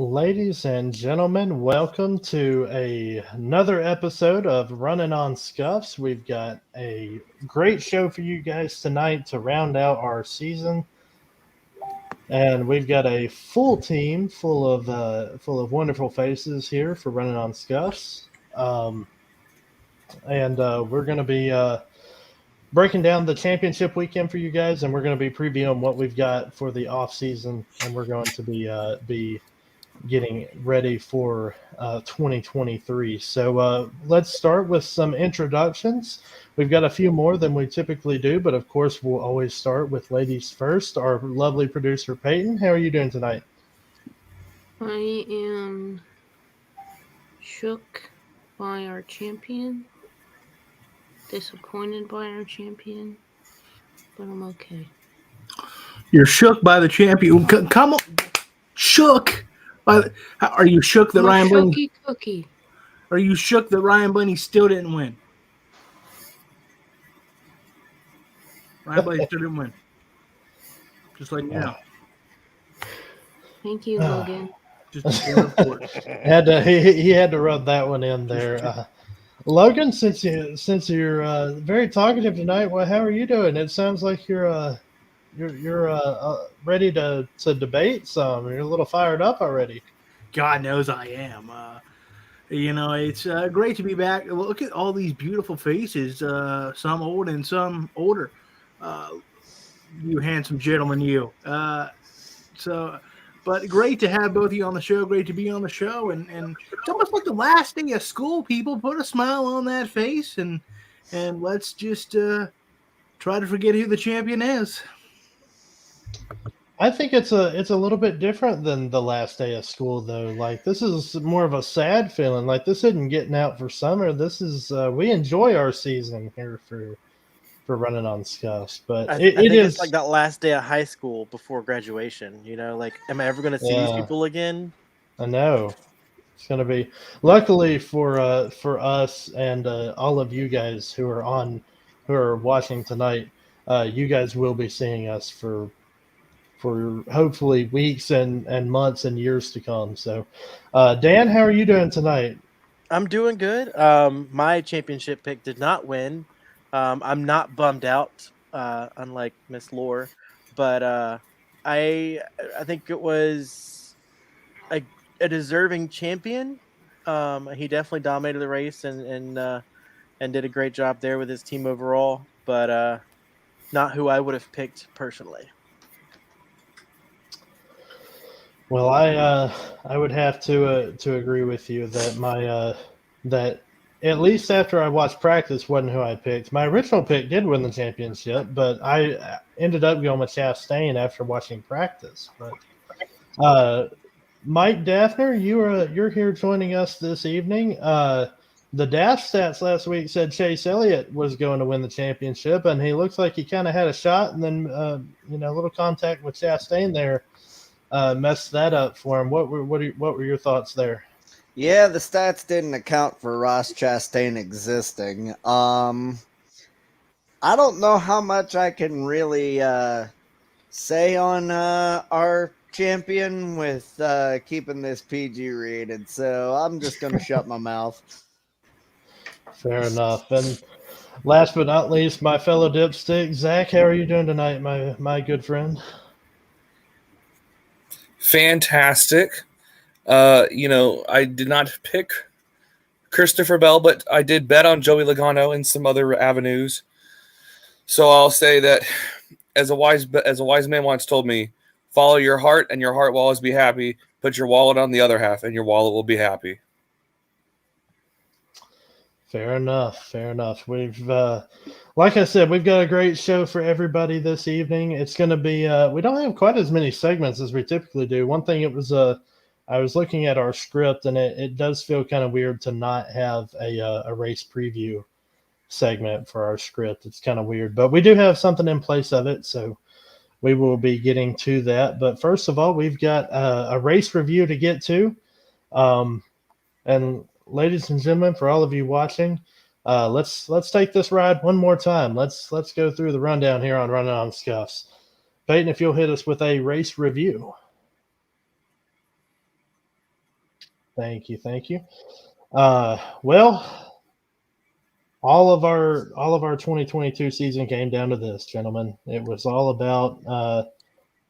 Ladies and gentlemen, welcome to another episode of Running on Scuffs. We've got a great show for you guys tonight to round out our season, and we've got a full team full of wonderful faces here for Running on Scuffs. And we're going to be breaking down the championship weekend for you guys, and we're going to be previewing what we've got for the off season, and we're going to be getting ready for 2023. So let's start with some introductions. We've got a few more than we typically do, but of course, we'll always start with ladies first. Our lovely producer, Peyton. How are you doing tonight? I am shook by our champion, disappointed by our champion, but I'm okay. You're shook by the champion. Come on, shook. Are you shook that I'm a Ryan Blaney? shooky cookie. Are you shook that Ryan Blaney still didn't win? Ryan Blaney still didn't win. Just like now. Thank you, Logan. Just a fair report. He had to rub that one in there. Logan, since you're very talkative tonight, well, how are you doing? It sounds like you're ready to debate some. You're a little fired up already. God knows I am. It's great to be back. Look at all these beautiful faces, some old and some older. You handsome gentleman, you. But great to have both of you on the show. Great to be on the show. And it's almost like the last day of school, people. Put a smile on that face and let's just try to forget who the champion is. I think it's a little bit different than the last day of school, though. Like, this is more of a sad feeling. Like, this isn't getting out for summer. This is we enjoy our season here for Running on Scuffs, but I it think is it's like that last day of high school before graduation. Like, am I ever going to see these people again? I know it's going to be. Luckily for us and all of you guys who are watching tonight, you guys will be seeing us for hopefully weeks and months and years to come. So, Dan, how are you doing tonight? I'm doing good. My championship pick did not win. I'm not bummed out, unlike Miss Lore, but I think it was a deserving champion. He definitely dominated the race and did a great job there with his team overall, but not who I would have picked personally. Well, I would have to agree with you that that at least after I watched practice wasn't who I picked. My original pick did win the championship, but I ended up going with Chastain after watching practice. But Mike Daffner, you're here joining us this evening. The dash stats last week said Chase Elliott was going to win the championship, and he looks like he kind of had a shot, and then a little contact with Chastain there messed that up for him. What were your thoughts there? Yeah, the stats didn't account for Ross Chastain existing. I don't know how much I can really say on our champion with keeping this PG rated, so I'm just going to shut my mouth. Fair enough. And last but not least, my fellow dipstick, Zach, how are you doing tonight, my good friend? Fantastic. I did not pick Christopher Bell, but I did bet on Joey Logano and some other avenues. So I'll say that as a wise man once told me, follow your heart and your heart will always be happy. Put your wallet on the other half and your wallet will be happy. Fair enough. We've, like I said, we've got a great show for everybody this evening. It's going to be, we don't have quite as many segments as we typically do. One thing I was looking at our script, and it does feel kind of weird to not have a race preview segment for our script. It's kind of weird, but we do have something in place of it, so we will be getting to that. But first of all, we've got a race review to get to. And ladies and gentlemen, for all of you watching, let's take this ride one more time. Let's go through the rundown here on Running on Scuffs. Peyton, if you'll hit us with a race review. Thank you. Well, all of our 2022 season came down to this, gentlemen. It was all about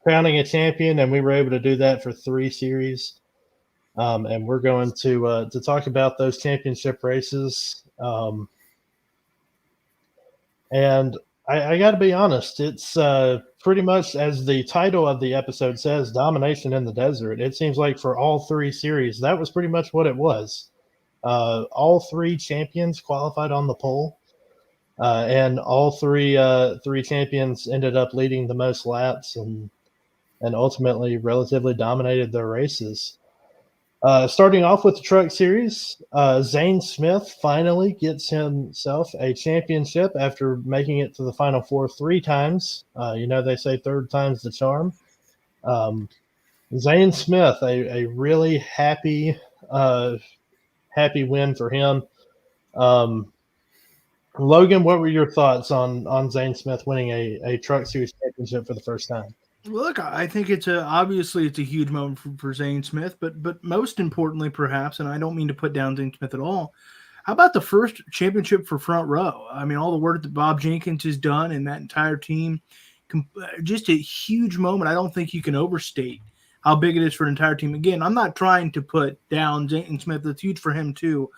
crowning a champion, and we were able to do that for 3 series. And we're going to talk about those championship races. And I got to be honest, it's pretty much as the title of the episode says, Domination in the Desert. It seems like for all 3 series, that was pretty much what it was. All 3 champions qualified on the pole, and all 3 champions ended up leading the most laps and ultimately relatively dominated their races. Starting off with the Truck Series, Zane Smith finally gets himself a championship after making it to the Final Four 3 times. They say third time's the charm. Zane Smith, a really happy win for him. Logan, what were your thoughts on Zane Smith winning a Truck Series championship for the first time? Well, look, I think obviously it's a huge moment for Zane Smith, but most importantly, perhaps, and I don't mean to put down Zane Smith at all. How about the first championship for Front Row? I mean, all the work that Bob Jenkins has done and that entire team, just a huge moment. I don't think you can overstate how big it is for an entire team. Again, I'm not trying to put down Zane Smith. It's huge for him too.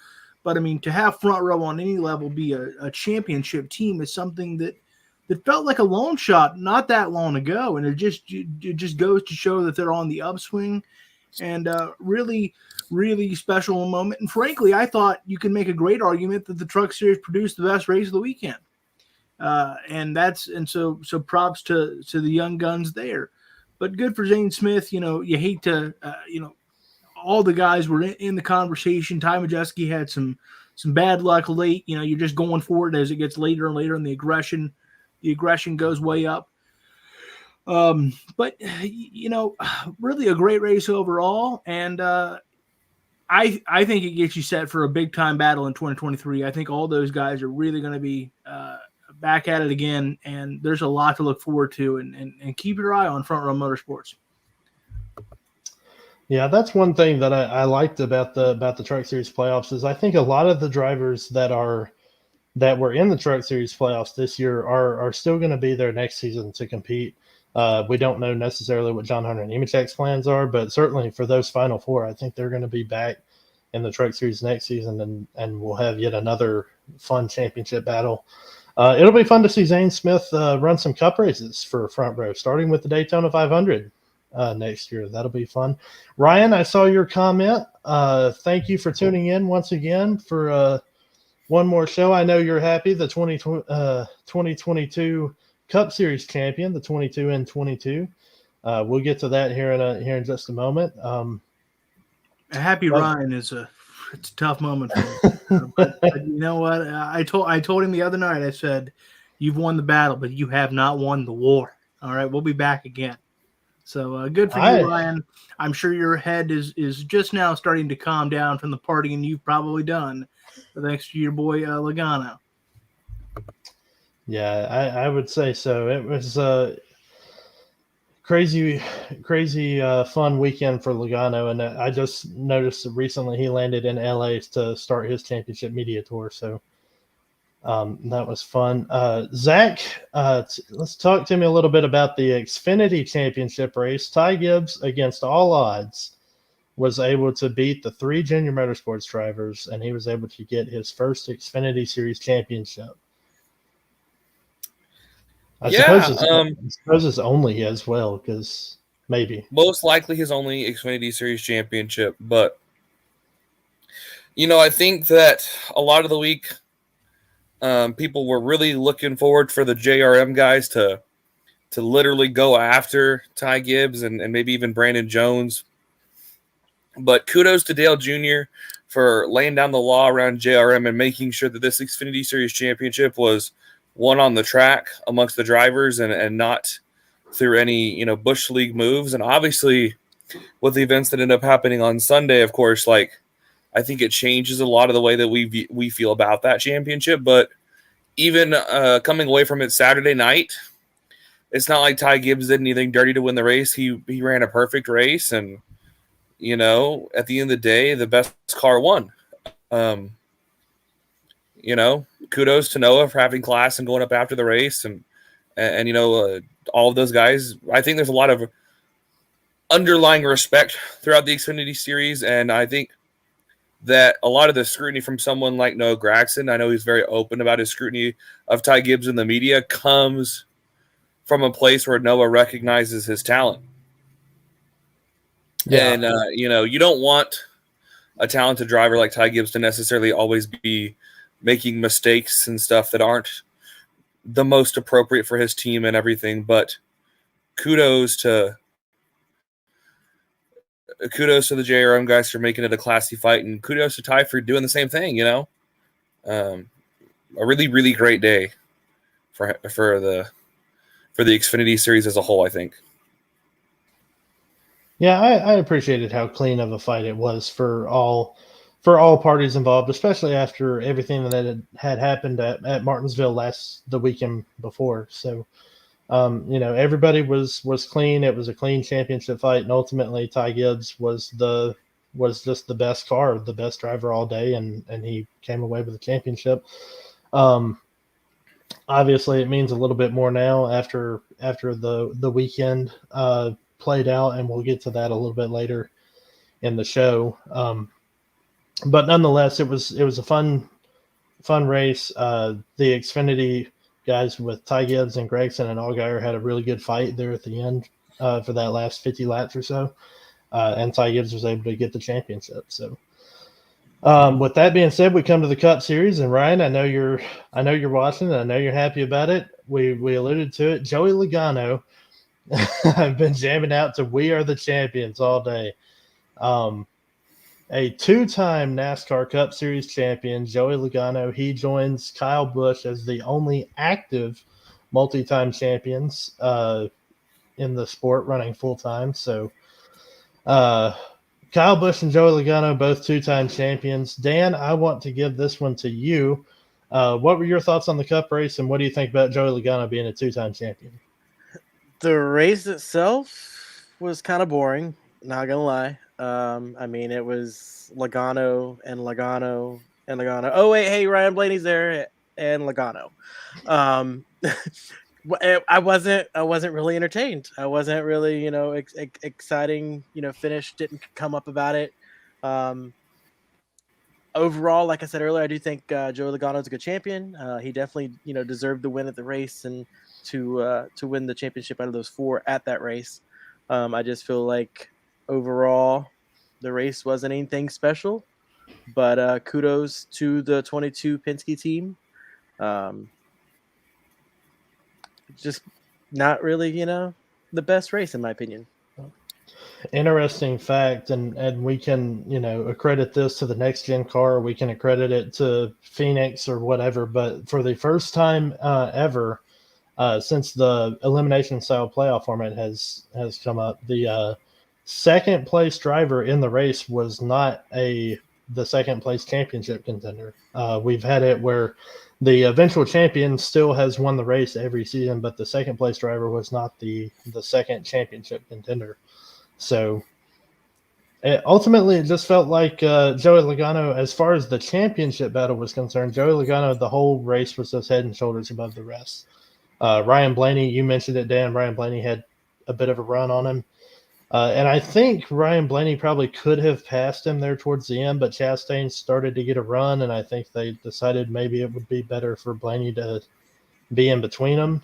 But, I mean, to have Front Row on any level be a championship team is something that felt like a long shot not that long ago, and it just goes to show that they're on the upswing, and really, really special moment. And frankly, I thought you can make a great argument that the Truck Series produced the best race of the weekend, so props to the young guns there. But good for Zane Smith. You hate to all the guys were in the conversation. Ty Majeski had some bad luck late. You're just going for it as it gets later and later, and the aggression goes way up. But really a great race overall. And I think it gets you set for a big time battle in 2023. I think all those guys are really going to be back at it again. And there's a lot to look forward to, and keep your eye on Front Row Motorsports. Yeah, that's one thing that I liked about the Truck Series playoffs is I think a lot of the drivers that were in the Truck Series playoffs this year are still going to be there next season to compete. We don't know necessarily what John Hunter Nemechek's plans are, but certainly for those Final 4, I think they're going to be back in the Truck Series next season, and we'll have yet another fun championship battle. It'll be fun to see Zane Smith run some Cup races for Front Row, starting with the Daytona 500 next year. That'll be fun. Ryan, I saw your comment. Thank you for tuning in once again for one more show. I know you're happy. The 2022 Cup Series champion, the 22 and 22. We'll get to that here in just a moment. A happy Ryan it's a tough moment for me. But you know what? I told him the other night. I said, "You've won the battle, but you have not won the war." All right, we'll be back again. So good for you, Ryan. I'm sure your head is just now starting to calm down from the partying you've probably done, thanks to your boy Logano. Yeah, I would say so. It was a crazy fun weekend for Logano, and I just noticed that recently he landed in LA to start his championship media tour. So that was fun. Zach, let's talk to me a little bit about the Xfinity Championship race. Ty Gibbs, against all odds, was able to beat the 3 Junior Motorsports drivers, and he was able to get his first Xfinity Series championship. I suppose it's only as well, because maybe. Most likely his only Xfinity Series championship. But, I think that a lot of the week, people were really looking forward for the JRM guys to literally go after Ty Gibbs and maybe even Brandon Jones. But kudos to Dale Jr. for laying down the law around JRM and making sure that this Xfinity Series championship was won on the track amongst the drivers and not through any, Busch League moves. And obviously with the events that end up happening on Sunday, of course, I think it changes a lot of the way that we feel about that championship. But even coming away from it Saturday night, it's not like Ty Gibbs did anything dirty to win the race. He ran a perfect race, and you know, at the end of the day, the best car won. You know, kudos to Noah for having class and going up after the race, and you know, all of those guys. I think there's a lot of underlying respect throughout the Xfinity series, and I think that a lot of the scrutiny from someone like Noah Gragson, I know he's very open about his scrutiny of Ty Gibbs in the media, comes from a place where Noah recognizes his talent. Yeah. And, you know, you don't want a talented driver like Ty Gibbs to necessarily always be making mistakes and stuff that aren't the most appropriate for his team and everything. But kudos to the JRM guys for making it a classy fight, and kudos to Ty for doing the same thing. You know, a really, really great day for the Xfinity series as a whole, I think. Yeah, I appreciated how clean of a fight it was for all parties involved, especially after everything that had happened at Martinsville the weekend before. So, you know, everybody was clean. It was a clean championship fight, and ultimately Ty Gibbs was just the best car, the best driver all day, and he came away with the championship. Obviously, it means a little bit more now after the weekend played out, and we'll get to that a little bit later in the show. But nonetheless, it was a fun race. The Xfinity guys with Ty Gibbs and Gregson and Allgaier had a really good fight there at the end for that last 50 laps or so, and Ty Gibbs was able to get the championship. So, with that being said, we come to the Cup Series, and Ryan, I know you're watching, and I know you're happy about it. We alluded to it. Joey Logano. I've been jamming out to "We Are the Champions" all day. A two-time NASCAR Cup Series champion, Joey Logano, he joins Kyle Busch as the only active multi-time champions in the sport running full-time. So Kyle Busch and Joey Logano, both two-time champions. Dan, I want to give this one to you. What were your thoughts on the Cup race, and what do you think about Joey Logano being a two-time champion? The race itself was kind of boring, not gonna lie. I mean, it was Logano and Logano and Logano. Oh wait, hey, Ryan Blaney's there and Logano. I wasn't really entertained. I wasn't really, exciting. Finish didn't come up about it. Overall, like I said earlier, I do think Joey Logano is a good champion. He definitely, deserved the win at the race and to win the championship out of those four at that race. I just feel like overall the race wasn't anything special, but kudos to the 22 Penske team. Just not really, the best race in my opinion. Interesting fact, and we can, accredit this to the next gen car, or we can accredit it to Phoenix or whatever, but for the first time ever since the elimination style playoff format has come up, the second place driver in the race was not the second place championship contender. We've had it where the eventual champion still has won the race every season, but the second place driver was not the second championship contender. So ultimately, it just felt like Joey Logano, as far as the championship battle was concerned, Joey Logano, the whole race was just head and shoulders above the rest. Ryan Blaney, you mentioned it, Dan. Ryan Blaney had a bit of a run on him. And I think Ryan Blaney probably could have passed him there towards the end, but Chastain started to get a run, and I think they decided maybe it would be better for Blaney to be in between them.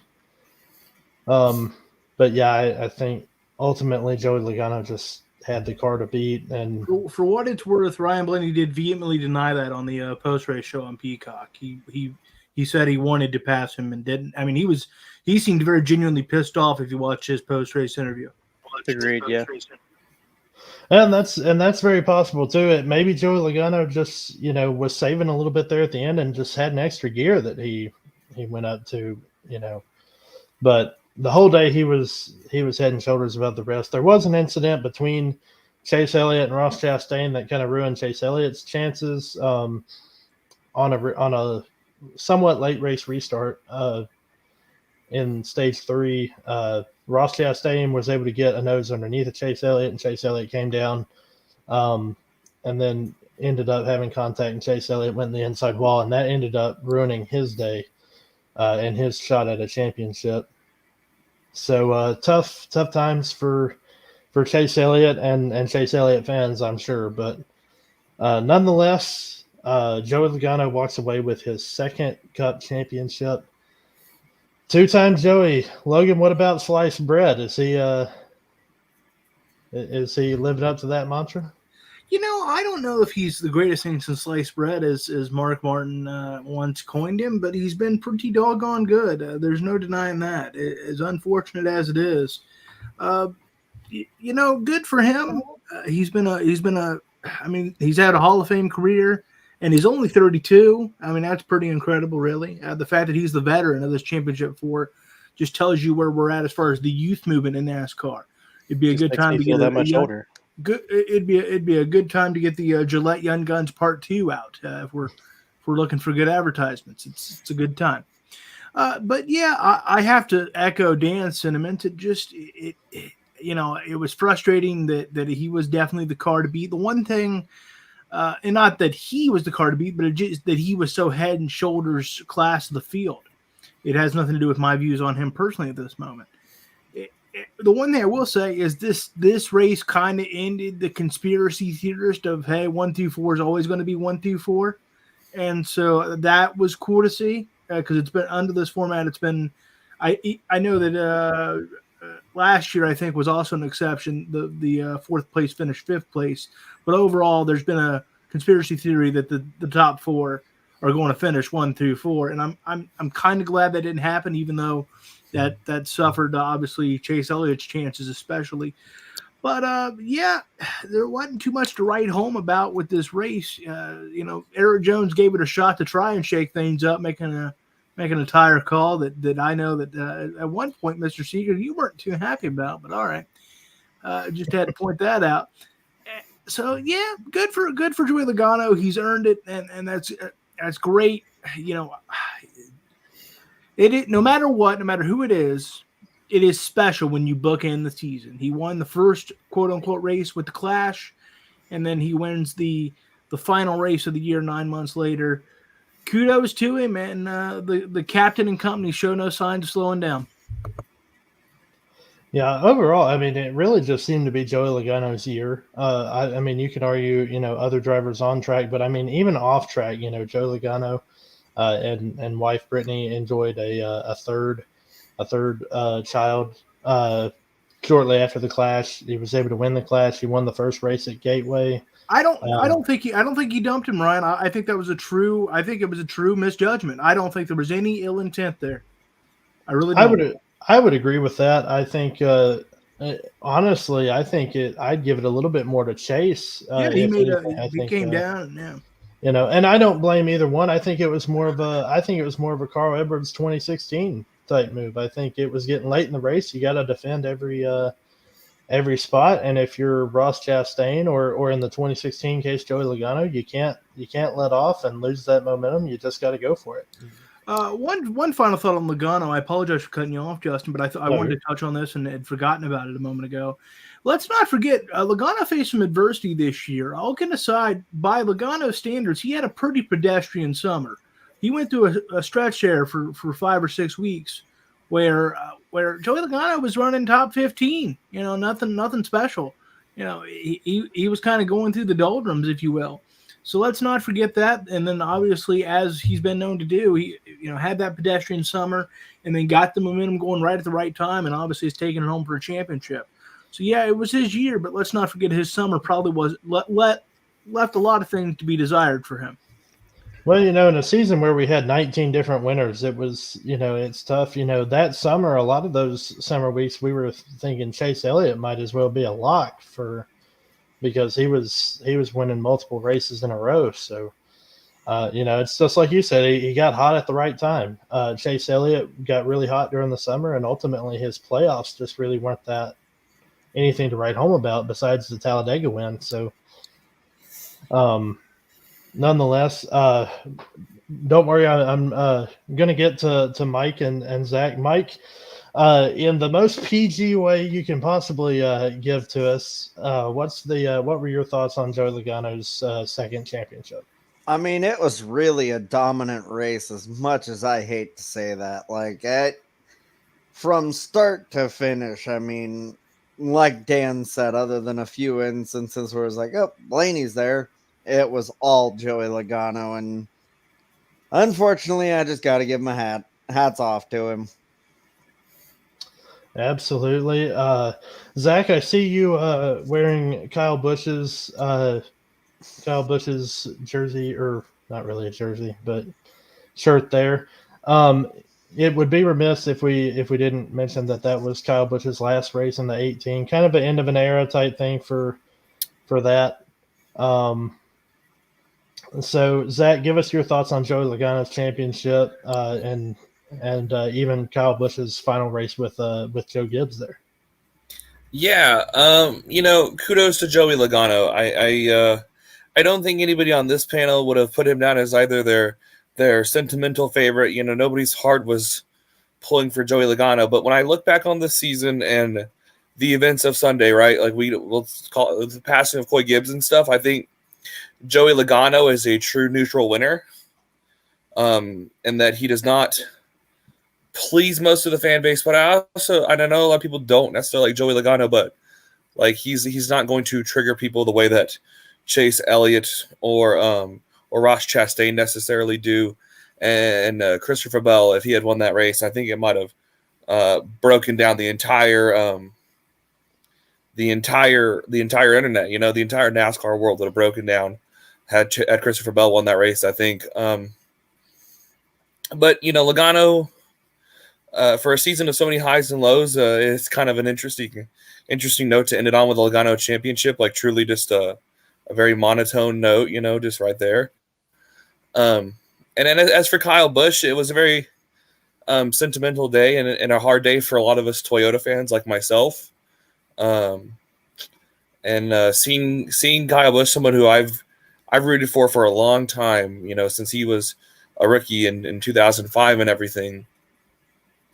But yeah, I think ultimately Joey Logano just had the car to beat. And for what it's worth, Ryan Blaney did vehemently deny that on the post-race show on Peacock. He said he wanted to pass him and didn't. I mean, he seemed very genuinely pissed off if you watch his post-race interview. Agreed, yeah. And that's very possible too. It maybe Joey Logano just was saving a little bit there at the end and just had an extra gear that he went up to, But the whole day he was head and shoulders above the rest. There was an incident between Chase Elliott and Ross Chastain that kind of ruined Chase Elliott's chances on a somewhat late race restart in stage 3. Ross Chastain was able to get a nose underneath of Chase Elliott, and Chase Elliott came down and then ended up having contact, and Chase Elliott went in the inside wall, and that ended up ruining his day and his shot at a championship. So tough times for Chase Elliott and Chase Elliott fans, I'm sure. But nonetheless, Joey Logano walks away with his second Cup championship. 2 times Joey. Logan, what about sliced bread? Is he living up to that mantra? I don't know if he's the greatest thing since sliced bread, as Mark Martin once coined him, but he's been pretty doggone good. There's no denying that. As unfortunate as it is, good for him. He's had a Hall of Fame career, and he's only 32. I mean, that's pretty incredible, really. The fact that he's the veteran of this championship four just tells you where we're at as far as the youth movement in NASCAR. It'd be a good time to get that much older. Good. It'd be a good time to get the Gillette Young Guns Part 2 out if we're looking for good advertisements. It's a good time. But yeah, I have to echo Dan's sentiment. It was frustrating that he was definitely the car to beat. The one thing, and not that he was the car to beat, but just that he was so head and shoulders class of the field. It has nothing to do with my views on him personally at this moment. The one thing I will say is this race kind of ended the conspiracy theorist of, hey, 1 through 4 is always going to be 1 through 4. And so that was cool to see because it's been under this format. It's been, I know that last year I think was also an exception. The fourth place finished 5th place, but overall there's been a conspiracy theory that the top 4 are going to finish 1 through 4. And I'm kind of glad that didn't happen, even though that suffered obviously Chase Elliott's chances especially. But yeah, there wasn't too much to write home about with this race. Eric Jones gave it a shot to try and shake things up, making a tire call that I know that at one point, Mr. Seeger, you weren't too happy about. But all right, just had to point that out. So yeah, good for Joey Logano. He's earned it, and that's great. No matter what, no matter who it is special when you bookend the season. He won the first quote unquote race with the Clash, and then he wins the final race of the year 9 months later. Kudos to him, and the captain and company show no signs of slowing down. Yeah, overall, I mean, it really just seemed to be Joey Logano's year. I mean, you could argue, other drivers on track, but I mean, even off track, Joey Logano and wife Brittany enjoyed a third child shortly after the Clash. He was able to win the Clash. He won the first race at Gateway. I don't think he dumped him, Ryan. I think it was a true misjudgment. I don't think there was any ill intent there. I really don't. I would agree with that. I think honestly, I'd give it a little bit more to Chase. He came down. Yeah. And I don't blame either one. I think it was more of a Carl Edwards 2016 type move. I think it was getting late in the race. You got to defend every spot, and if you're Ross Chastain or in the 2016 case Joey Logano, you can't let off and lose that momentum. You just got to go for it. One final thought on Logano. I apologize for cutting you off, Justin, but I wanted to touch on this and had forgotten about it a moment ago. Let's not forget, Logano faced some adversity this year. All kidding aside, by Logano standards, he had a pretty pedestrian summer. He went through a stretch there for 5 or 6 weeks where Joey Logano was running top 15. Nothing special. He was kind of going through the doldrums, if you will. So let's not forget that. And then obviously, as he's been known to do, he had that pedestrian summer and then got the momentum going right at the right time, and obviously is taking it home for a championship. So yeah, it was his year, but let's not forget his summer probably was left a lot of things to be desired for him. Well, in a season where we had 19 different winners, it was, it's tough. That summer, a lot of those summer weeks, we were thinking Chase Elliott might as well be a lock because he was winning multiple races in a row. So, it's just like you said, he got hot at the right time. Chase Elliott got really hot during the summer, and ultimately his playoffs just really weren't that anything to write home about besides the Talladega win. So, nonetheless, don't worry. I'm going to get to Mike and Zach. Mike, In the most PG way you can possibly give to us, what were your thoughts on Joey Logano's second championship? I mean, it was really a dominant race, as much as I hate to say that. Like, from start to finish, I mean, like Dan said, other than a few instances where it was like, oh, Blaney's there, it was all Joey Logano. And unfortunately, I just got to give him a hats off to him. Absolutely. Zach, I see you wearing Kyle Busch's jersey, or not really a jersey, but shirt there. It would be remiss if we didn't mention that was Kyle Busch's last race in the 18, kind of an end of an era type thing for that. So Zach, give us your thoughts on Joey Logano's championship and even Kyle Busch's final race with Joe Gibbs there. Yeah, kudos to Joey Logano. I don't think anybody on this panel would have put him down as either their sentimental favorite. Nobody's heart was pulling for Joey Logano. But when I look back on this season and the events of Sunday, right, like we'll call it the passing of Coy Gibbs and stuff, I think Joey Logano is a true neutral winner, and that he does not please most of the fan base. But I know a lot of people don't necessarily like Joey Logano, but like he's not going to trigger people the way that Chase Elliott or Ross Chastain necessarily do. And Christopher Bell, if he had won that race, I think it might have broken down the entire internet. The entire NASCAR world would have broken down had Christopher Bell won that race, I think. But Logano, for a season of so many highs and lows, it's kind of an interesting note to end it on with a Logano championship. Like truly just a very monotone note, just right there. And then as for Kyle Busch, it was a very sentimental day and a hard day for a lot of us Toyota fans like myself. And seeing Kyle Busch, someone who I've rooted for a long time, since he was a rookie in 2005 and everything,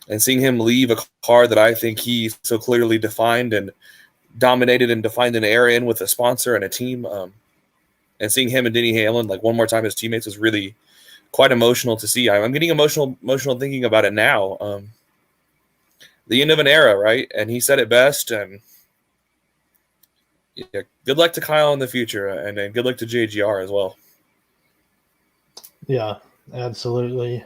and seeing him leave a car that I think he so clearly defined and dominated and defined an era in with a sponsor and a team, and seeing him and Denny Hamlin like one more time as teammates was really quite emotional to see. I'm getting emotional thinking about it now. The end of an era, right? And he said it best. And yeah, good luck to Kyle in the future, and good luck to JGR as well. Yeah, absolutely.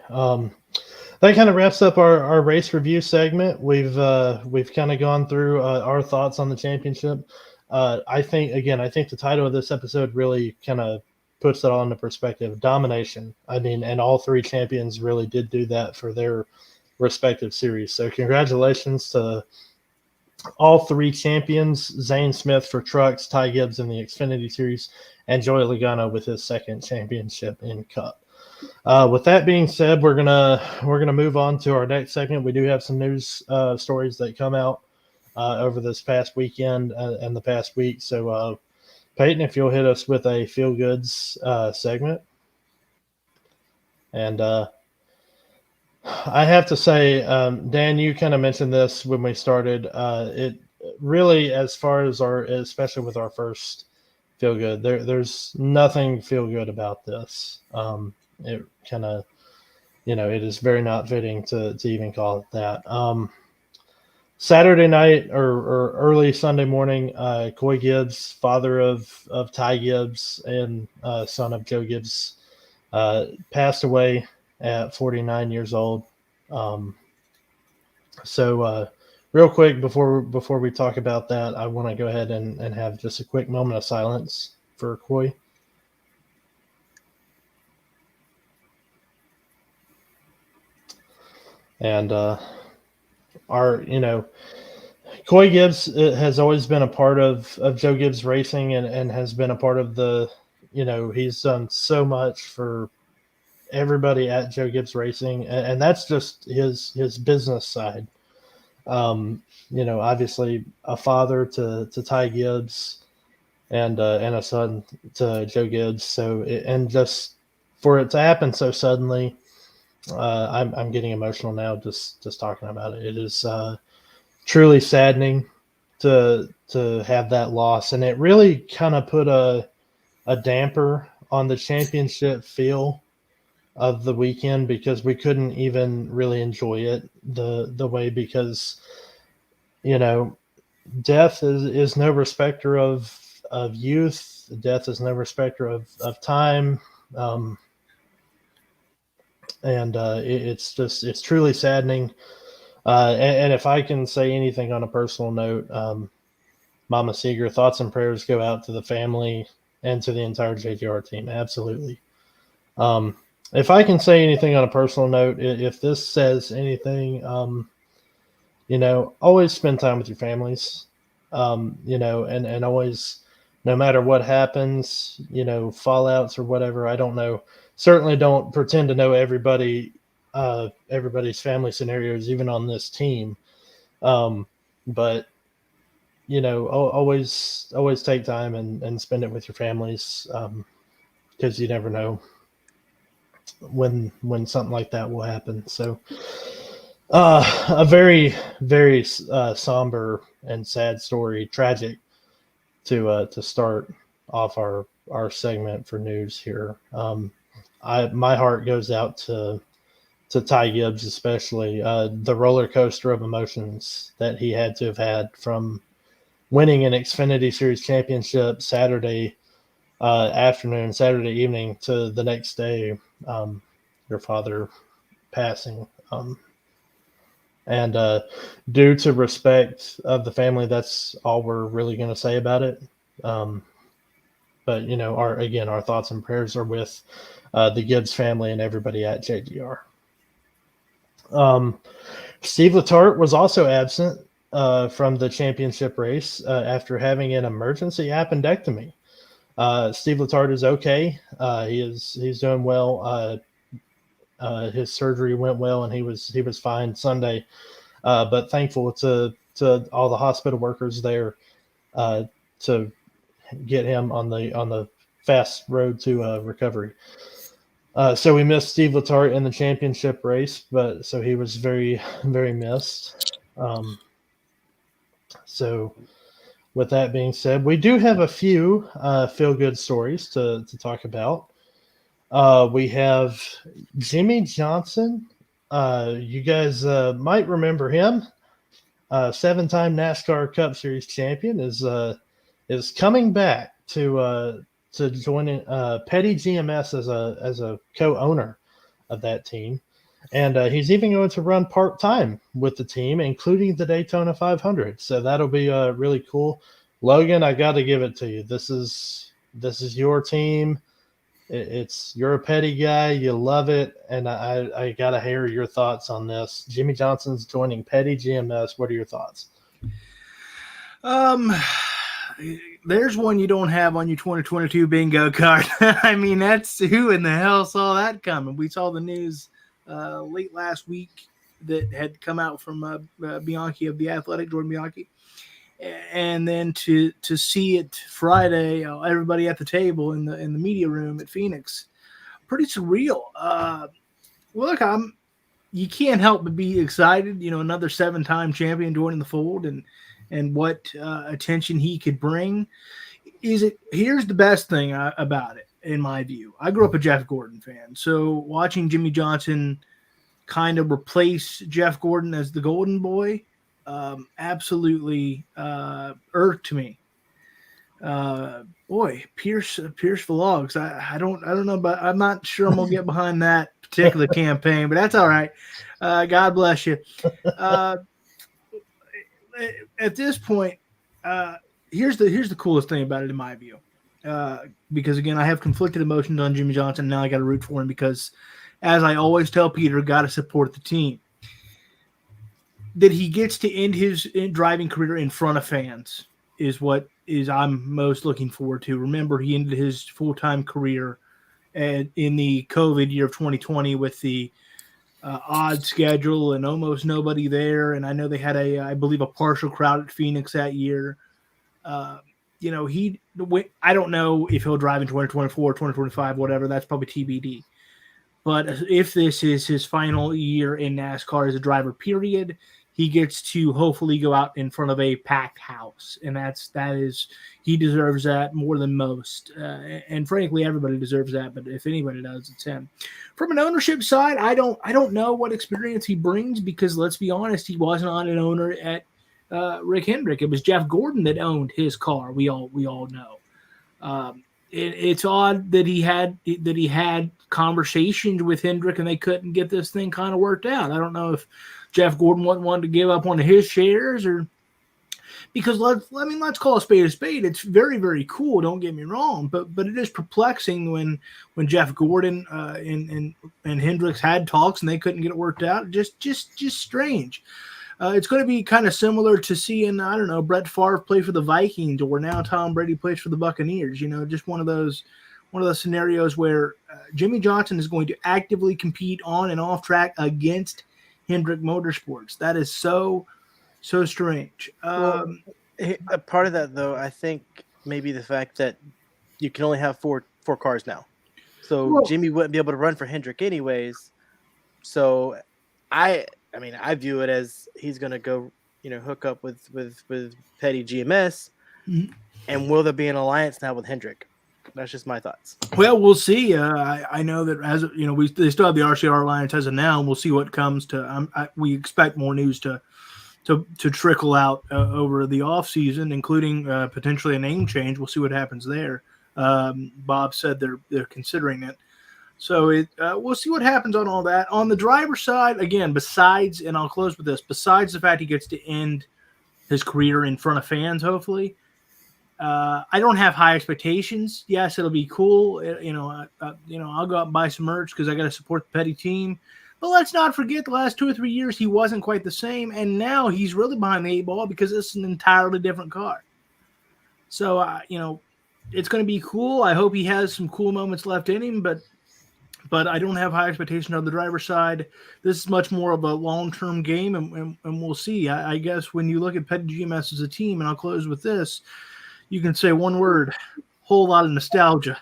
That kind of wraps up our race review segment. We've kind of gone through our thoughts on the championship. I think the title of this episode really kind of puts it all into perspective. Domination. I mean, and all three champions really did do that for their respective series. So congratulations to all three champions: Zane Smith for trucks, Ty Gibbs in the Xfinity Series, and Joey Logano with his second championship in Cup. With that being said, we're gonna move on to our next segment. We do have some news stories that come out over this past weekend and the past week. So, Peyton, if you'll hit us with a feel goods segment, and I have to say, Dan, you kind of mentioned this when we started. It really, as far as especially with our first feel good, there's nothing feel good about this. It kind of, it is very not fitting to even call it that. Saturday night or early Sunday morning, Coy Gibbs, father of Ty Gibbs and son of Joe Gibbs, passed away at 49 years old. So real quick, before we talk about that, I want to go ahead and have just a quick moment of silence for Coy. And Coy Gibbs has always been a part of Joe Gibbs Racing and has been a part of the, he's done so much for everybody at Joe Gibbs Racing, and that's just his business side. Obviously a father to Ty Gibbs and a son to Joe Gibbs. So and just for it to happen so suddenly, I'm getting emotional now just talking about it. It is truly saddening to have that loss, and it really kind of put a damper on the championship feel of the weekend because we couldn't even really enjoy it the way, because death is no respecter of youth. Death is no respecter of time. And it's truly saddening. And if I can say anything on a personal note, Mama Seeger, thoughts and prayers go out to the family and to the entire JGR team. Absolutely. If I can say anything on a personal note, if this says anything, always spend time with your families, and always, no matter what happens, fallouts or whatever, I don't know. Certainly don't pretend to know everybody's family scenarios, even on this team. But always take time and spend it with your families, because you never know when something like that will happen. So a very, very somber and sad story, tragic to start off our segment for news here. My heart goes out to Ty Gibbs, especially the roller coaster of emotions that he had to have had from winning an Xfinity Series championship Saturday afternoon, Saturday evening, to the next day, your father passing. And due to respect of the family, that's all we're really going to say about it. But our thoughts and prayers are with the Gibbs family and everybody at JGR. Steve Letarte was also absent from the championship race after having an emergency appendectomy. Steve Letarte is okay. He's doing well. His surgery went well, and he was fine Sunday. But thankful to all the hospital workers there to get him on the fast road to recovery. So we missed Steve Letarte in the championship race, but so he was very, very missed. So with that being said, we do have a few feel-good stories to talk about. We have Jimmy Johnson. You guys might remember him. 7-time NASCAR Cup Series champion is coming back to join Petty GMS as a co-owner of that team, and he's even going to run part-time with the team, including the Daytona 500. So that'll be really cool. Logan, I got to give it to you. This is your team. You're a Petty guy. You love it, and I got to hear your thoughts on this. Jimmy Johnson's joining Petty GMS. What are your thoughts? There's one you don't have on your 2022 bingo card. I mean, that's who in the hell saw that coming? We saw the news late last week that had come out from Bianchi of The Athletic, Jordan Bianchi. And then to see it Friday, everybody at the table in the media room at Phoenix, pretty surreal. Look, you can't help but be excited. Another 7-time champion joining the fold, and what attention he could bring. Here's the best thing about it, in my view. I grew up a Jeff Gordon fan, so watching Jimmy Johnson kind of replace Jeff Gordon as the Golden Boy absolutely irked me. Boy, Pierce Vlogs. I don't know, but I'm not sure I'm gonna get behind that particular campaign, but that's all right. God bless you. At this point, here's the coolest thing about it, in my view, because again, I have conflicted emotions on Jimmy Johnson. Now I got to root for him because, as I always tell Peter, got to support the team. That he gets to end his driving career in front of fans is what I'm most looking forward to. Remember, he ended his full-time career in the COVID year of 2020 with the odd schedule and almost nobody there. And I know they had I believe a partial crowd at Phoenix that year. I don't know if he'll drive in 2024, 2025, whatever. That's probably TBD. But if this is his final year in NASCAR as a driver, period, he gets to hopefully go out in front of a packed house, and he deserves that more than most. And frankly, everybody deserves that. But if anybody does, it's him. From an ownership side, I don't know what experience he brings, because let's be honest, he wasn't on an owner at Rick Hendrick. It was Jeff Gordon that owned his car. We all know. It's odd that he had conversations with Hendrick and they couldn't get this thing kind of worked out. I don't know if Jeff Gordon wanted to give up one of his shares, or because let's call a spade a spade. It's very, very cool. Don't get me wrong, but it is perplexing when Jeff Gordon and Hendricks had talks and they couldn't get it worked out. Just strange. It's going to be kind of similar to seeing, I don't know, Brett Favre play for the Vikings, or now Tom Brady plays for the Buccaneers. Just one of those scenarios where Jimmy Johnson is going to actively compete on and off track against Hendrick Motorsports. That is so strange. A part of that, though, I think maybe the fact that you can only have four cars now. So Jimmy wouldn't be able to run for Hendrick anyways. So I view it as he's going to go, hook up with Petty GMS, and will there be an alliance now with Hendrick? That's just my thoughts. Well, we'll see. I know that as they still have the RCR alliance as of now, and we'll see what comes to. We expect more news to trickle out over the off season, including potentially a name change. We'll see what happens there. Bob said they're considering it. So we'll see what happens on all that. On the driver's side, again, and I'll close with this, besides the fact he gets to end his career in front of fans, hopefully, I don't have high expectations. Yes, it'll be cool. I'll go out and buy some merch because I got to support the Petty team. But let's not forget the last 2 or 3 years, he wasn't quite the same. And now he's really behind the 8 ball because it's an entirely different car. So, it's going to be cool. I hope he has some cool moments left in him, but I don't have high expectations on the driver's side. This is much more of a long-term game, and we'll see. I guess when you look at Petty GMS as a team, and I'll close with this, you can say one word: whole lot of nostalgia.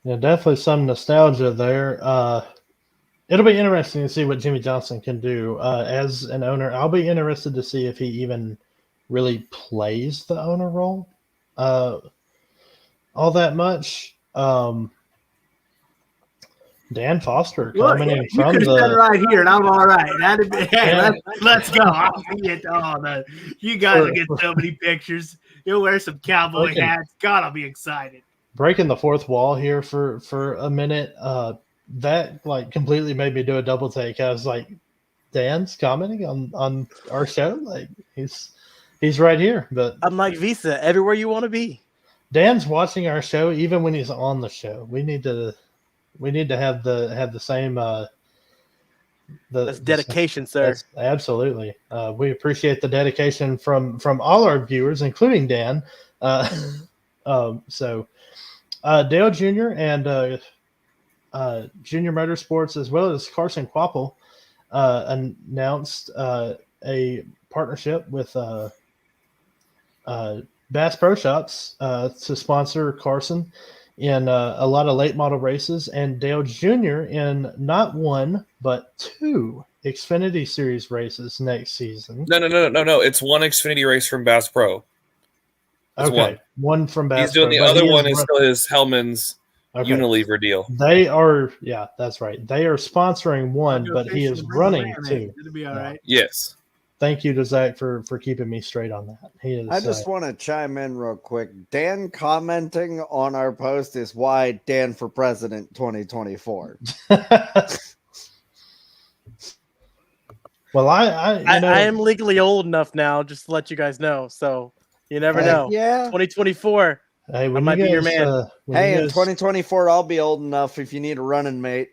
Yeah, definitely some nostalgia there. It'll be interesting to see what Jimmy Johnson can do as an owner. I'll be interested to see if he even really plays the owner role all that much. Dan Foster commenting from the right here, and I'm all right. Let's go. You guys will get so many pictures. You'll wear some cowboy hats. God, I'll be excited. Breaking the fourth wall here for a minute. That completely made me do a double take. I was like, Dan's commenting on our show. Like he's right here. But unlike Visa, everywhere you want to be. Dan's watching our show even when he's on the show. We need to have the same that's dedication, sir. Absolutely. We appreciate the dedication from all our viewers, including Dan. So Dale Jr. and Junior Motorsports, as well as Carson Quapple, announced a partnership with Bass Pro Shops to sponsor Carson in a lot of late model races, and Dale Jr. in not one but 2 Xfinity Series races next season. No. It's one Xfinity race from Bass Pro. It's one from Bass. He's doing the other one is still his Hellman's Unilever deal. They are, that's right. They are sponsoring one, but he is running 2. It'll be all right. Yes. Thank you to Zach for keeping me straight on that. He is. I just want to chime in real quick. Dan commenting on our post is why Dan for President 2024. Well, I am legally old enough now, just to let you guys know. So you never know. Yeah. 2024. Hey, I might be your man. In 2024, I'll be old enough if you need a running mate.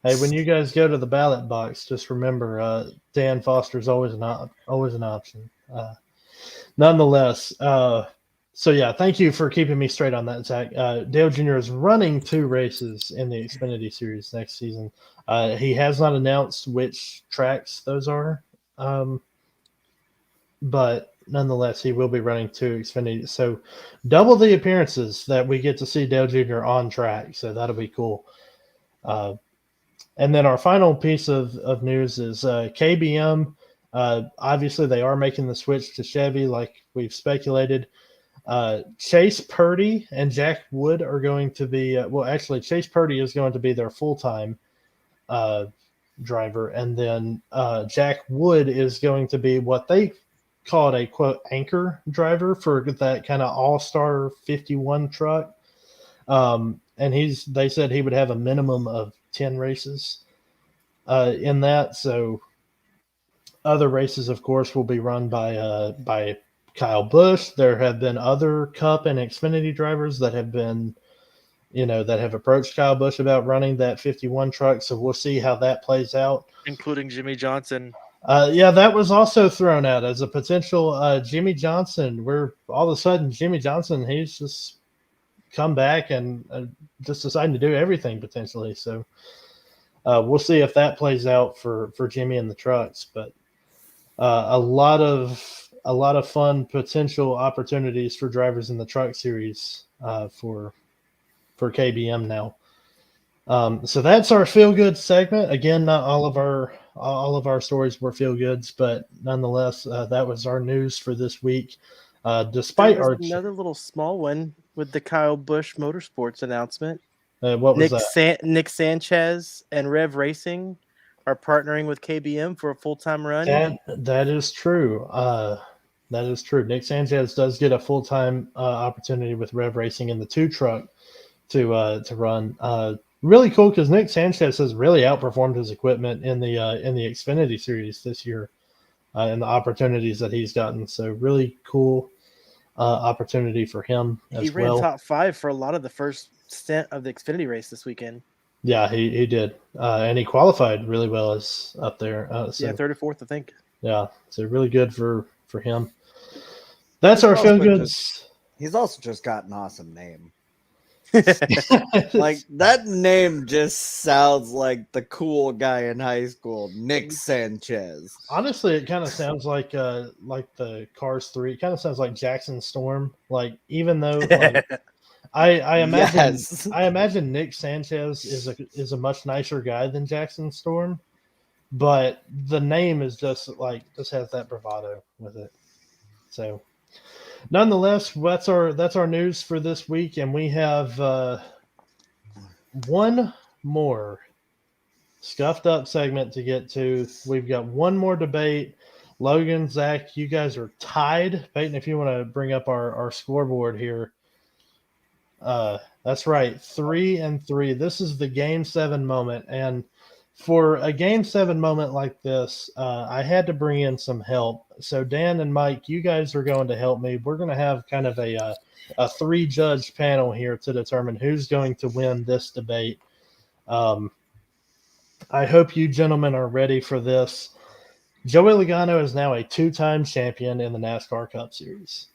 Hey, when you guys go to the ballot box, just remember Dan Foster's always an option. Nonetheless, so yeah, thank you for keeping me straight on that, Zach. Dale Jr. is running 2 races in the Xfinity Series next season. He has not announced which tracks those are, but nonetheless, he will be running 2 Xfinity. So double the appearances that we get to see Dale Jr. on track. So that'll be cool. And then our final piece of news is KBM. Obviously, they are making the switch to Chevy, like we've speculated. Chase Purdy and Jack Wood are going to be actually Chase Purdy is going to be their full-time driver, and then Jack Wood is going to be what they called a quote anchor driver for that kind of all-star 51 truck. And they said he would have a minimum of 10 races in that. So other races, of course, will be run by Kyle Busch. There have been other Cup and Xfinity drivers that have been, that have approached Kyle Busch about running that 51 truck. So we'll see how that plays out. Including Jimmy Johnson. Yeah, that was also thrown out as a potential Jimmy Johnson, where all of a sudden Jimmy Johnson, he's just come back and just deciding to do everything potentially. So we'll see if that plays out for Jimmy and the trucks. But a lot of fun potential opportunities for drivers in the truck series for KBM now. So that's our feel good segment. Again, not all of our stories were feel goods, but nonetheless, that was our news for this week. Despite There our was another little small one with the Kyle Busch Motorsports announcement. what was that? Nick Sanchez and Rev Racing are partnering with KBM for a full-time run. That is true. That is true. Nick Sanchez does get a full-time opportunity with Rev Racing in the 2 truck to run. Really cool because Nick Sanchez has really outperformed his equipment in the Xfinity series this year, and the opportunities that he's gotten. So really cool opportunity for him as well. He ran top 5 for a lot of the first stint of the Xfinity race this weekend. Yeah, he did, and he qualified really well as up there. Yeah, 34th, I think. Yeah, so really good for him. That's our feel goods. He's also just got an awesome name. Like that name just sounds like the cool guy in high school, Nick Sanchez. Honestly, it kind of sounds like the Cars 3. It kind of sounds like Jackson Storm. Like even though I imagine Yes. I imagine Nick Sanchez is a much nicer guy than Jackson Storm, but the name is just has that bravado with it. So nonetheless, that's our news for this week, and we have one more scuffed up segment to get to. We've got one more debate. Logan, Zach, you guys are tied. Peyton, if you want to bring up our scoreboard here. That's right, 3-3. This is the Game 7 moment, and for a Game 7 moment like this, I had to bring in some help. So Dan and Mike, you guys are going to help me. We're going to have kind of a 3-judge panel here to determine who's going to win this debate. I hope you gentlemen are ready for this. Joey Logano is now a 2-time champion in the NASCAR Cup Series.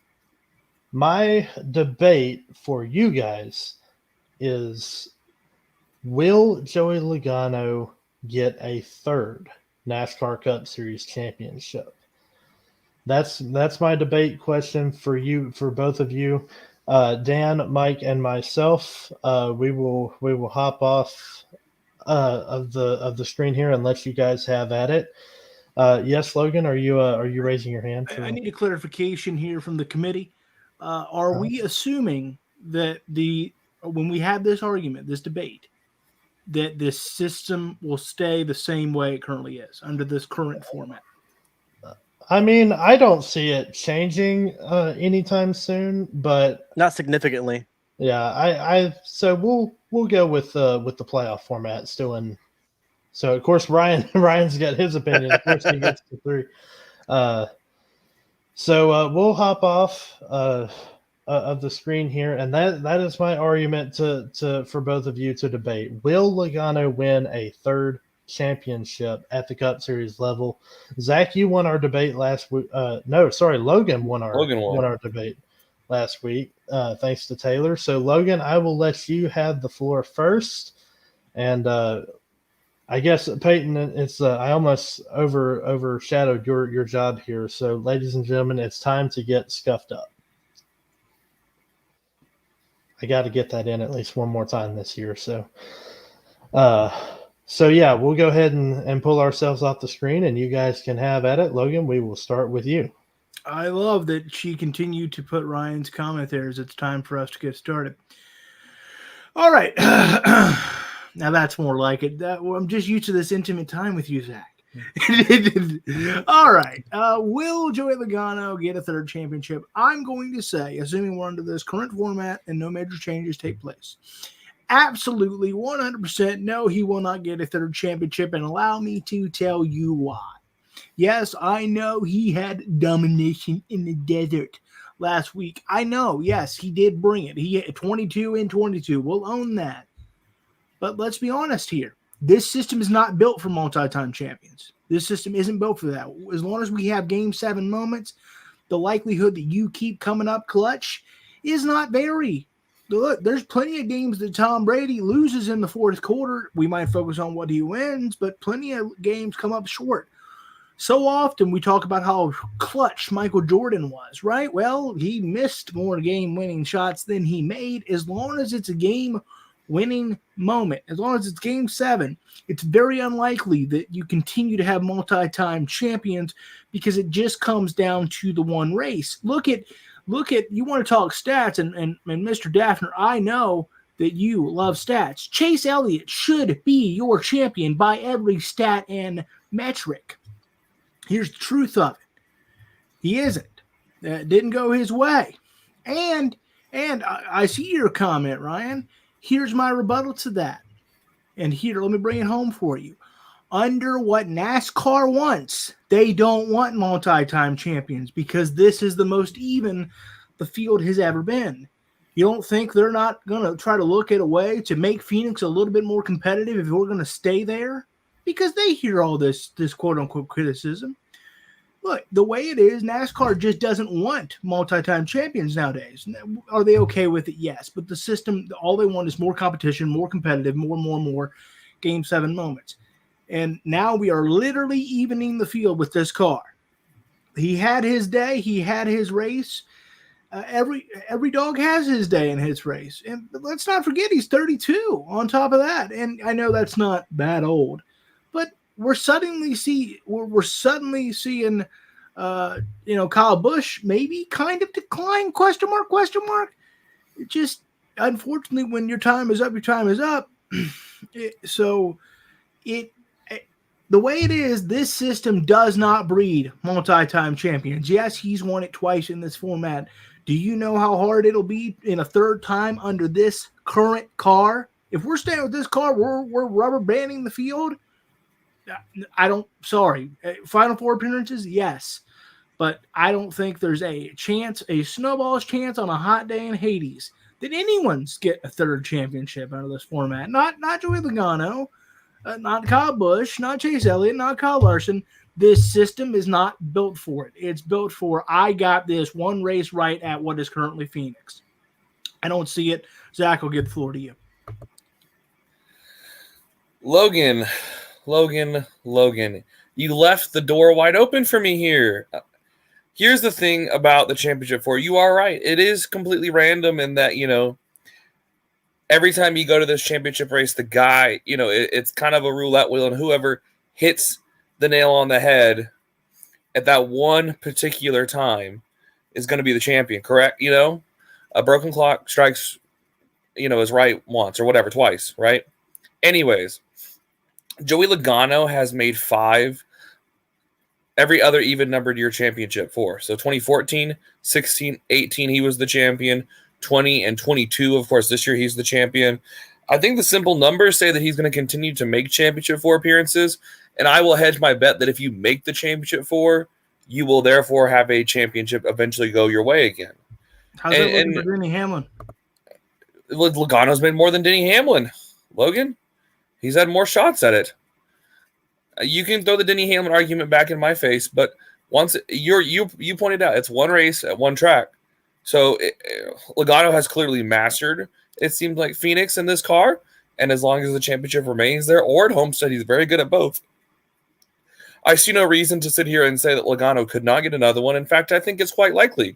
My debate for you guys is, will Joey Logano get a 3rd NASCAR Cup Series championship? That's my debate question for you, for both of you. Dan, Mike, and myself, we will hop off of the screen here and let you guys have at it. Yes, Logan, are you raising your hand? I need a clarification here from the committee. Are we assuming that when we have this argument, this debate, that this system will stay the same way it currently is under this current format? I mean, I don't see it changing anytime soon, but not significantly. Yeah, so we'll go with the playoff format still in. So of course Ryan's got his opinion. Of course he gets the 3. So we'll hop off of the screen here, and that is my argument to for both of you to debate. Will Logano win a 3rd championship at the Cup Series level? Zach, you won our debate last week. Logan won our debate last week, thanks to Taylor. So Logan, I will let you have the floor first, and I guess Peyton, it's I almost overshadowed your job here. So, ladies and gentlemen, it's time to get scuffed up. I got to get that in at least one more time this year. So, So yeah, we'll go ahead and pull ourselves off the screen, and you guys can have at it. Logan, we will start with you. I love that she continued to put Ryan's comment there as it's time for us to get started. All right. Now that's more like it. I'm just used to this intimate time with you, Zach. All right. Will Joey Logano get a third championship? I'm going to say, assuming we're under this current format and no major changes take place, absolutely 100% no, he will not get a third championship. And allow me to tell you why. Yes, I know he had domination in the desert last week. I know, yes, he did bring it. He had 22 and 22. We'll own that. But let's be honest here. This system is not built for multi-time champions. This system isn't built for that. As long as we have Game 7 moments, the likelihood that you keep coming up clutch is not very. Look, there's plenty of games that Tom Brady loses in the fourth quarter. We might focus on what he wins, but plenty of games come up short. So often we talk about how clutch Michael Jordan was, right? Well, he missed more game-winning shots than he made. As long as it's a game-winning moment, as long as it's Game 7, it's very unlikely that you continue to have multi-time champions because it just comes down to the one race. Look at you want to talk stats, and Mr. Daffner, I know that you love stats. Chase Elliott should be your champion by every stat and metric. Here's the truth of it. He isn't. That didn't go his way. And I see your comment, Ryan. Here's my rebuttal to that. And here, let me bring it home for you. Under what NASCAR wants, they don't want multi-time champions because this is the most even the field has ever been. You don't think they're not going to try to look at a way to make Phoenix a little bit more competitive if we're going to stay there? Because they hear all this quote-unquote criticism. Look, the way it is, NASCAR just doesn't want multi-time champions nowadays. Are they okay with it? Yes. But the system, all they want is more competition, more competitive, more Game 7 moments. And now we are literally evening the field with this car. He had his day. He had his race. Every dog has his day in his race. And let's not forget he's 32 on top of that. And I know that's not that old. But we're suddenly seeing Kyle Busch maybe kind of decline, question mark. It just, unfortunately, when your time is up, your time is up. The way it is, this system does not breed multi-time champions. Yes, he's won it twice in this format. Do you know how hard it'll be in a third time under this current car? If we're staying with this car, we're rubber banding the field. Final Four appearances, yes. But I don't think there's a snowball's chance on a hot day in Hades that anyone's get a third championship out of this format. Not Joey Logano, not Kyle Busch, not Chase Elliott, not Kyle Larson. This system is not built for it. It's built for, I got this one race right at what is currently Phoenix. I don't see it. Zach, I'll give the floor to you. Logan, you left the door wide open for me here. Here's the thing about the Championship 4. You are right. It is completely random in that, every time you go to this championship race, the guy, it's kind of a roulette wheel, and whoever hits the nail on the head at that one particular time is going to be the champion, correct? A broken clock strikes, is right once or whatever, twice, right? Anyways, Joey Logano has made 5 every other even-numbered year championship 4. So 2014, 16, 18, he was the champion. 20 and 22, of course, this year he's the champion. I think the simple numbers say that he's going to continue to make championship 4 appearances, and I will hedge my bet that if you make the championship 4, you will therefore have a championship eventually go your way again. How's that looking for Denny Hamlin? Logano's made more than Denny Hamlin. Logan, he's had more shots at it. You can throw the Denny Hamlin argument back in my face, but once you pointed out it's one race at one track. So Logano has clearly mastered, it seems like, Phoenix in this car, and as long as the championship remains there or at Homestead, he's very good at both. I see no reason to sit here and say that Logano could not get another one. In fact, I think it's quite likely.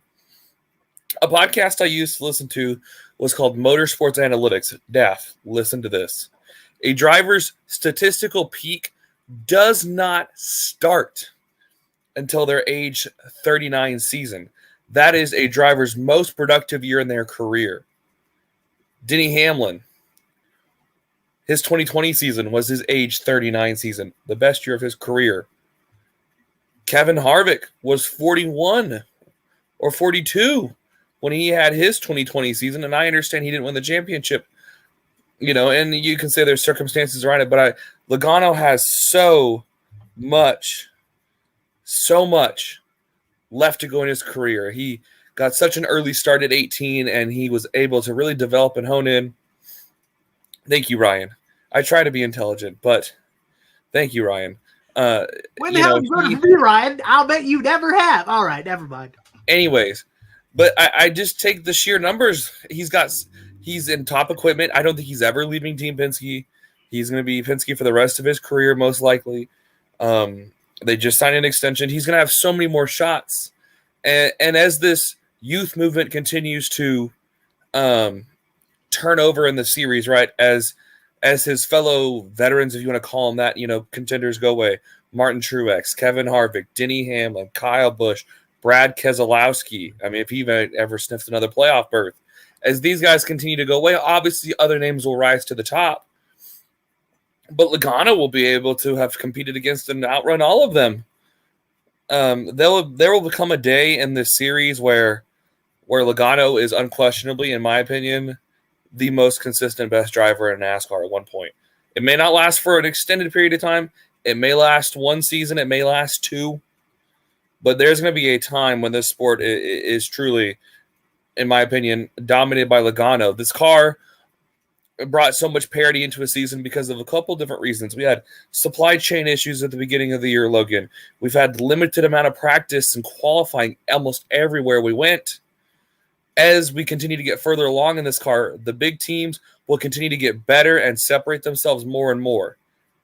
A podcast I used to listen to was called Motorsports Analytics. Daff, listen to this. A driver's statistical peak does not start until their age 39 season. That is a driver's most productive year in their career. Denny Hamlin, his 2020 season was his age 39 season, the best year of his career. Kevin Harvick was 41 or 42 when he had his 2020 season, and I understand he didn't win the championship, and you can say there's circumstances around it, but Logano has so much left to go in his career. He got such an early start at 18, and he was able to really develop and hone in. Thank you, Ryan. I try to be intelligent, but thank you, Ryan. When the hell have you heard of me, Ryan? I'll bet you never have. All right, never mind. Anyways, but I just take the sheer numbers. He's in top equipment. I don't think he's ever leaving Team Penske. He's going to be Penske for the rest of his career, most likely. They just signed an extension. He's going to have so many more shots. And as this youth movement continues to turn over in the series, right, as his fellow veterans, if you want to call them that, contenders go away, Martin Truex, Kevin Harvick, Denny Hamlin, Kyle Busch, Brad Keselowski. I mean, if he even ever sniffed another playoff berth. As these guys continue to go away, obviously other names will rise to the top. But Logano will be able to have competed against and outrun all of them. There will become a day in this series where Logano is unquestionably, in my opinion, the most consistent best driver in NASCAR at one point. It may not last for an extended period of time. It may last one season. It may last two. But there's going to be a time when this sport is truly, in my opinion, dominated by Logano. This car brought so much parity into a season because of a couple different reasons. We had supply chain issues at the beginning of the year, Logan. We've had limited amount of practice and qualifying almost everywhere we went. As we continue to get further along in this car, the big teams will continue to get better and separate themselves more and more.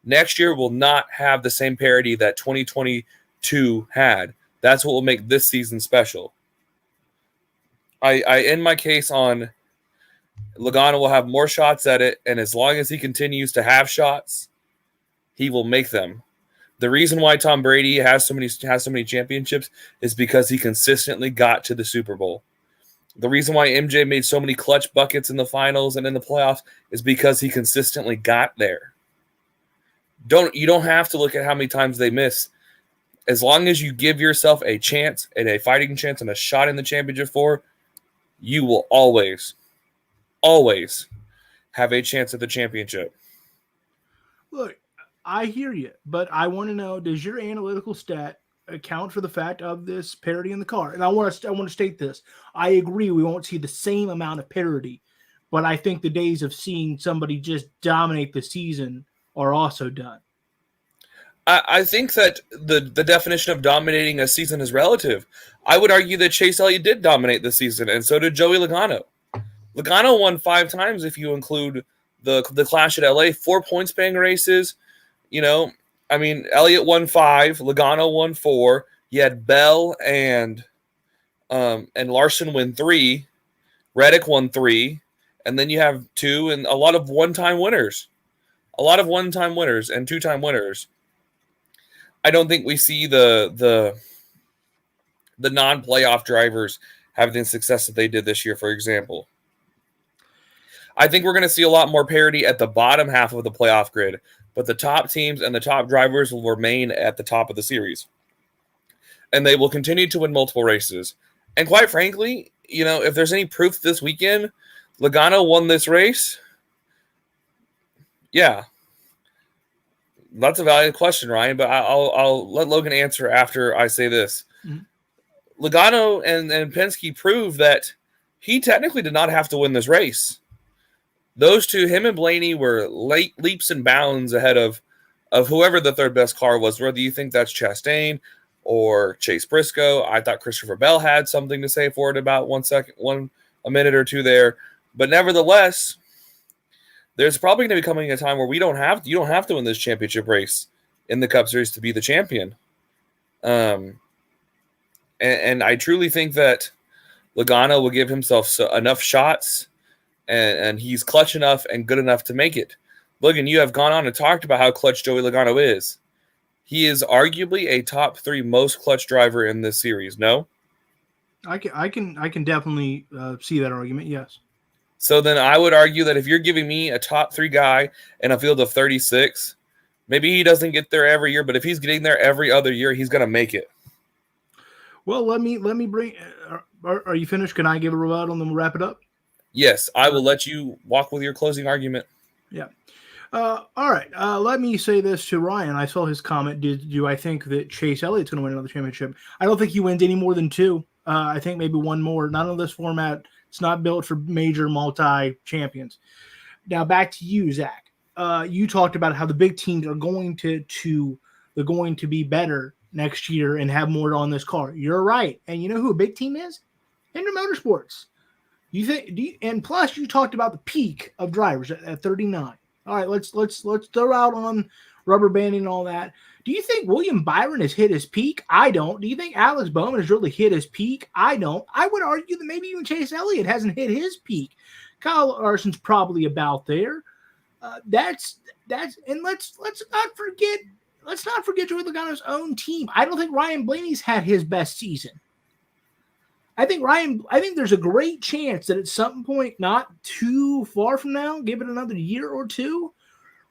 Next year will not have the same parity that 2022 had. That's what will make this season special. I end my case on Logano will have more shots at it, and as long as he continues to have shots, he will make them. The reason why Tom Brady has so many championships is because he consistently got to the Super Bowl. The reason why MJ made so many clutch buckets in the finals and in the playoffs is because he consistently got there. You don't have to look at how many times they miss. As long as you give yourself a chance and a fighting chance and a shot in the championship you will always have a chance at the championship. Look, I hear you, but I want to know, does your analytical stat account for the fact of this parity in the car? And I want to state this. I agree we won't see the same amount of parity, but I think the days of seeing somebody just dominate the season are also done. I think that the definition of dominating a season is relative. I would argue that Chase Elliott did dominate the season, and so did Joey Logano. Logano won 5 times if you include the clash at LA, 4 point-span races. Elliott won 5, Logano won 4. You had Bell and Larson win 3, Reddick won 3, and then you have 2 and a lot of one-time winners. A lot of one-time winners and 2-time winners. I don't think we see the non-playoff drivers having the success that they did this year, for example. I think we're going to see a lot more parity at the bottom half of the playoff grid, but the top teams and the top drivers will remain at the top of the series. And they will continue to win multiple races. And quite frankly, if there's any proof this weekend, Logano won this race, yeah. That's a valid question, Ryan, but I'll let Logan answer after I say this. Mm-hmm. Logano and Penske proved that he technically did not have to win this race. Those two, him and Blaney, were leaps and bounds ahead of whoever the third best car was, whether you think that's Chastain or Chase Briscoe. I thought Christopher Bell had something to say for it about a minute or two there. But nevertheless, there's probably going to be coming a time where you don't have to win this championship race in the Cup Series to be the champion. And I truly think that Logano will give himself enough shots, and he's clutch enough and good enough to make it. Logan, you have gone on and talked about how clutch Joey Logano is. He is arguably a top 3 most clutch driver in this series. No? I can definitely see that argument. Yes. So then I would argue that if you're giving me a top 3 guy in a field of 36, maybe he doesn't get there every year, but if he's getting there every other year, he's going to make it. Well, let me bring. Are you finished? Can I give a rebuttal and then we'll wrap it up? Yes, I will let you walk with your closing argument. Yeah. All right. Let me say this to Ryan. I saw his comment. Do I think that Chase Elliott's going to win another championship? I don't think he wins any more than 2. I think maybe one more. Not in this format. It's not built for major multi-champions. Now back to you, Zach. You talked about how the big teams are going to be better next year and have more on this car. You're right. And you know who a big team is? Hendra Motorsports. And plus you talked about the peak of drivers at 39. All right, let's throw out on rubber banding and all that. Do you think William Byron has hit his peak? I don't. Do you think Alex Bowman has really hit his peak? I don't. I would argue that maybe even Chase Elliott hasn't hit his peak. Kyle Larson's probably about there. That's and let's not forget Joey Logano's own team. I don't think Ryan Blaney's had his best season. I think there's a great chance that at some point, not too far from now, give it another year or 2,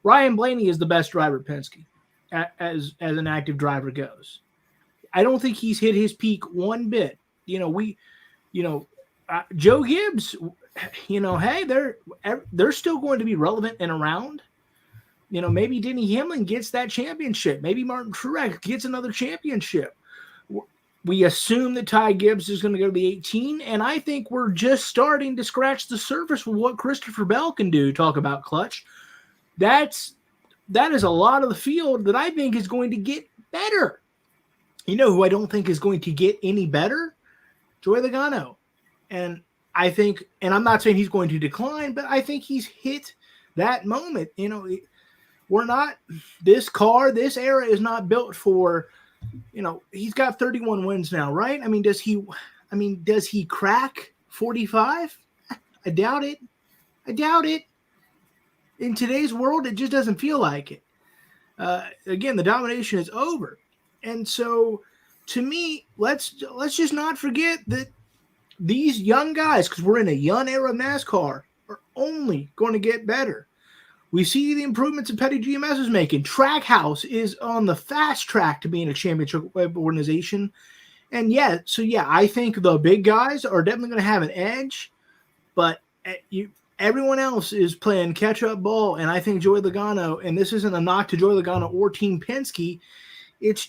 Ryan Blaney is the best driver at Penske as an active driver goes. I don't think he's hit his peak one bit. Joe Gibbs, hey, they're still going to be relevant and around. Maybe Denny Hamlin gets that championship. Maybe Martin Truex gets another championship. We assume that Ty Gibbs is going to go to the 18, and I think we're just starting to scratch the surface with what Christopher Bell can do. Talk about clutch. That is a lot of the field that I think is going to get better. You know who I don't think is going to get any better? Joey Logano. And I think, and I'm not saying he's going to decline, but I think he's hit that moment. This era is not built for, he's got 31 wins now, right? Does he crack 45? I doubt it. In today's world, it just doesn't feel like it. Again, the domination is over. And so to me, let's just not forget that these young guys, because we're in a young era of NASCAR, are only going to get better. We see the improvements that Petty GMS is making. Trackhouse is on the fast track to being a championship organization. And I think the big guys are definitely going to have an edge, but everyone else is playing catch-up ball, and I think Joey Logano, and this isn't a knock to Joey Logano or Team Penske, it's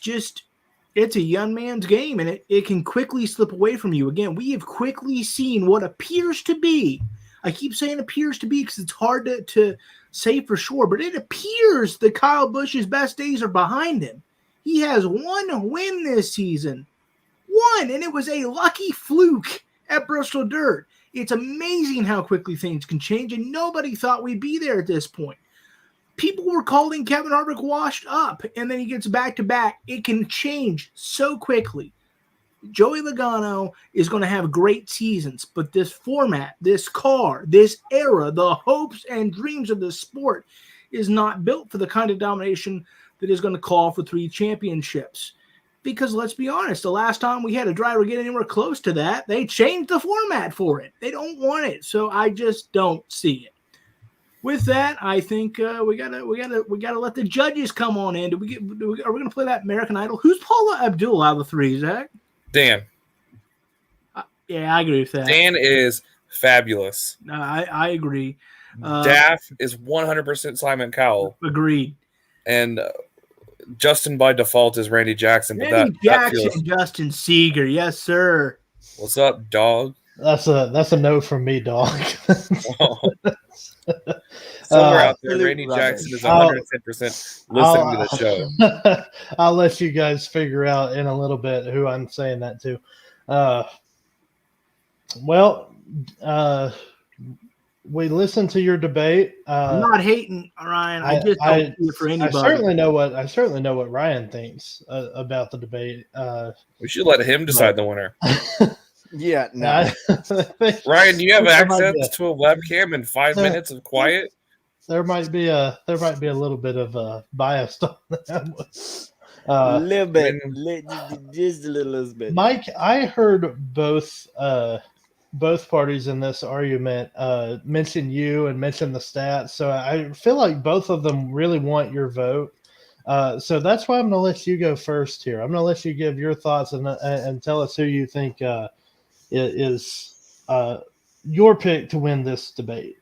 a young man's game, and it can quickly slip away from you. Again, we have quickly seen what appears to be, I keep saying appears to be because it's hard to say for sure, but it appears that Kyle Busch's best days are behind him. He has 1 win this season. 1, and it was a lucky fluke at Bristol Dirt. It's amazing how quickly things can change, and nobody thought we'd be there at this point. People were calling Kevin Harvick washed up, and then he gets back-to-back. It can change so quickly. Joey Logano is going to have great seasons, but this format, this car, this era, the hopes and dreams of the sport is not built for the kind of domination that is going to call for 3 championships. Because let's be honest, the last time we had a driver get anywhere close to that, they changed the format for it. They don't want it, so I just don't see it. With that, I think we gotta let the judges come on in. Are we gonna play that American Idol? Who's Paula Abdul out of the 3, Zach? Dan. Yeah, I agree with that. Dan is fabulous. I agree. Daff is 100% Simon Cowell. Agreed. And Justin by default is Randy Jackson. But Randy Jackson, Justin Seeger, yes, sir. What's up, dog? That's a no from me, dog. Somewhere out there, Randy Jackson is 110% listening to the show. I'll let you guys figure out in a little bit who I'm saying that to. We listened to your debate. I'm not hating, Ryan. I just don't see it for anybody. I certainly know what Ryan thinks about the debate. We should let him decide the winner. Yeah, no. Ryan, do you have access to a webcam and 5 minutes of quiet? there might be a little bit of bias on that one. little bit, just a little bit. Mike, I heard both parties in this argument mention you and mention the stats, so I feel like both of them really want your vote. So that's why I'm going to let you go first here. I'm going to let you give your thoughts and tell us who you think is your pick to win this debate.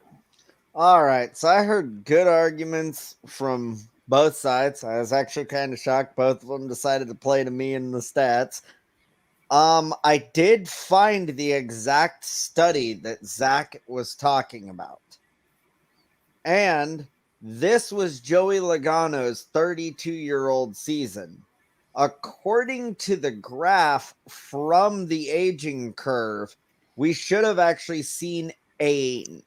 All right, so I heard good arguments from both sides. I was actually kind of shocked both of them decided to play to me in the stats. I did find the exact study that Zach was talking about. And this was Joey Logano's 32-year-old season. According to the graph from the aging curve, we should have actually seen a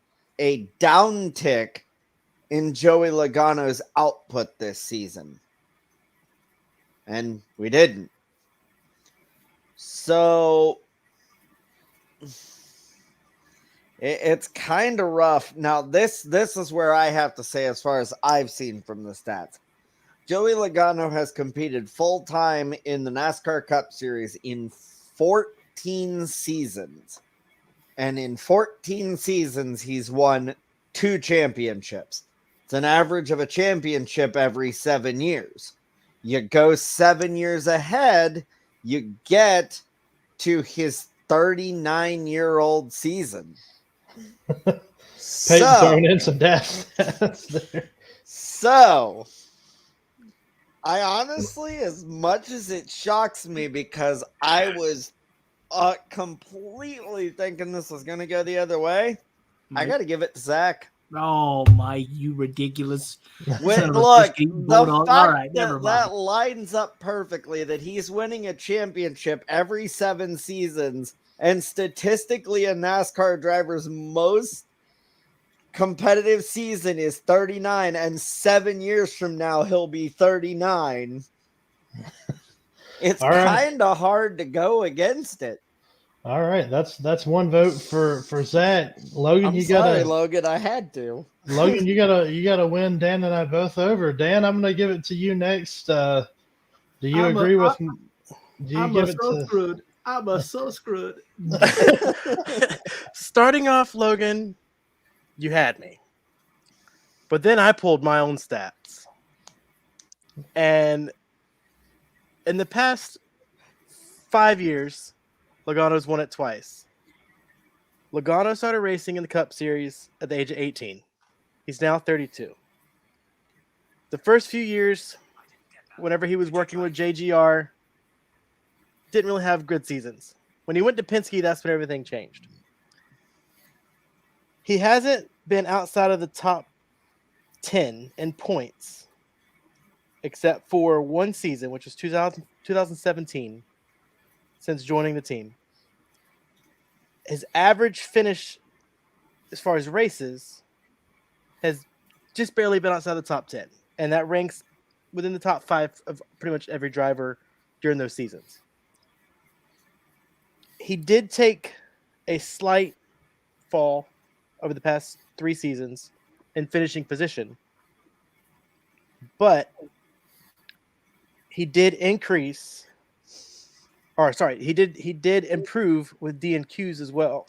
downtick in Joey Logano's output this season. And we didn't. So it's kind of rough. Now, this is where I have to say, as far as I've seen from the stats, Joey Logano has competed full-time in the NASCAR Cup Series in 14 seasons. And in 14 seasons, he's won 2 championships. It's an average of a championship every 7 years. You go 7 years ahead, you get to his 39-year-old season. Peyton throwing in some stats there. So, I honestly, as much as it shocks me, because I was completely thinking this was going to go the other way, I got to give it to Zach. Oh my, you ridiculous! Look, the fact right, that lines up perfectly that he's winning a championship every 7 seasons, and statistically a NASCAR driver's most competitive season is 39, and 7 years from now he'll be 39. It's kind of hard to go against it. All right, that's one vote for Zach. Logan, Logan, I had to. Logan, you gotta win Dan and I both over. Dan, I'm gonna give it to you next. Do you agree with me? I'm so screwed. Starting off, Logan, you had me. But then I pulled my own stats. And in the past 5 years, Logano's won it twice. Logano started racing in the Cup Series at the age of 18. He's now 32. The first few years, whenever he was working with JGR, didn't really have good seasons. When he went to Penske, that's when everything changed. He hasn't been outside of the top 10 in points, except for one season, which was 2017, since joining the team. His average finish, as far as races, has just barely been outside the top 10. And that ranks within the top 5 of pretty much every driver during those seasons. He did take a slight fall over the past 3 seasons in finishing position. But he did increase, or sorry, he did improve with DNQs as well.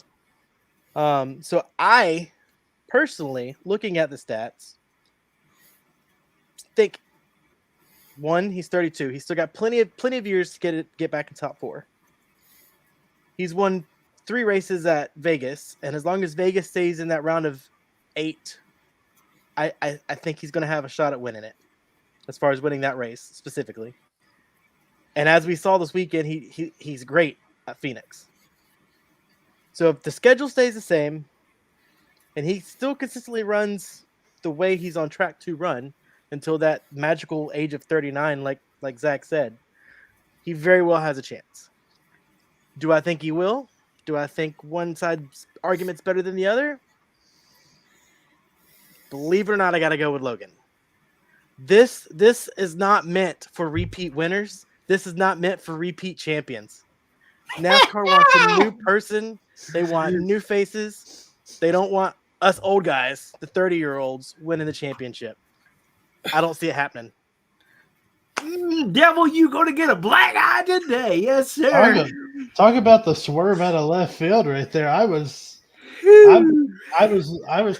So I personally, looking at the stats, think one, he's 32. He's still got plenty of years to get back in top 4. He's won 3 races at Vegas, and as long as Vegas stays in that round of 8, I think he's going to have a shot at winning it, as far as winning that race specifically. And as we saw this weekend, he's great at Phoenix. So if the schedule stays the same, and he still consistently runs the way he's on track to run until that magical age of 39, like Zach said, he very well has a chance. Do I think he will? Do I think one side's argument's better than the other? Believe it or not, I got to go with Logan. This is not meant for repeat winners. This is not meant for repeat champions. NASCAR wants a new person. They want new faces. They don't want us old guys, the 30-year-olds, winning the championship. I don't see it happening. Devil, you going to get a black eye today. Yes, sir. Talk about the swerve out of left field right there. I was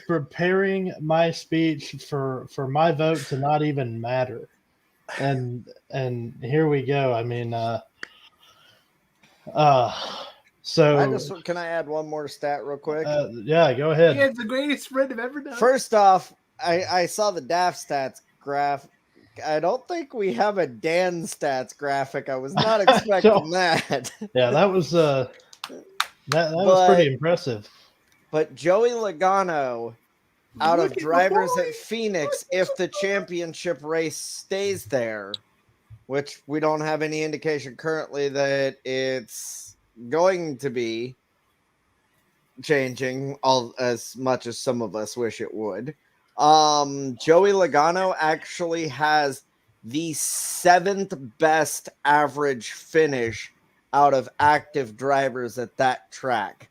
preparing my speech for my vote to not even matter, and here we go. I mean, so Can I add one more stat real quick? yeah, go ahead. It's the greatest sprint I've ever done. First off, I saw the DAF stats graph. I don't think we have a Dan stats graphic. I was not expecting that. Yeah, that was that was pretty impressive. But Joey Logano, out of drivers at Phoenix, if the championship race stays there, which we don't have any indication currently that it's going to be changing all as much as some of us wish it would. Joey Logano actually has the 7th best average finish out of active drivers at that track.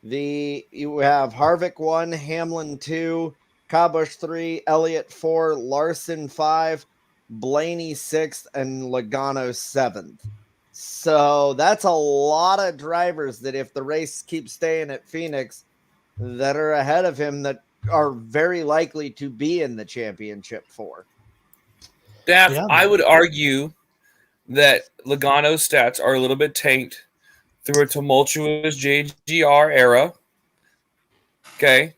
You have Harvick 1, Hamlin 2, Kabush 3, Elliott 4, Larson 5, Blaney 6th, and Logano 7th. So that's a lot of drivers that if the race keeps staying at Phoenix that are ahead of him that are very likely to be in the championship for. Daff, I would argue that Logano's stats are a little bit tanked through a tumultuous JGR era. Okay.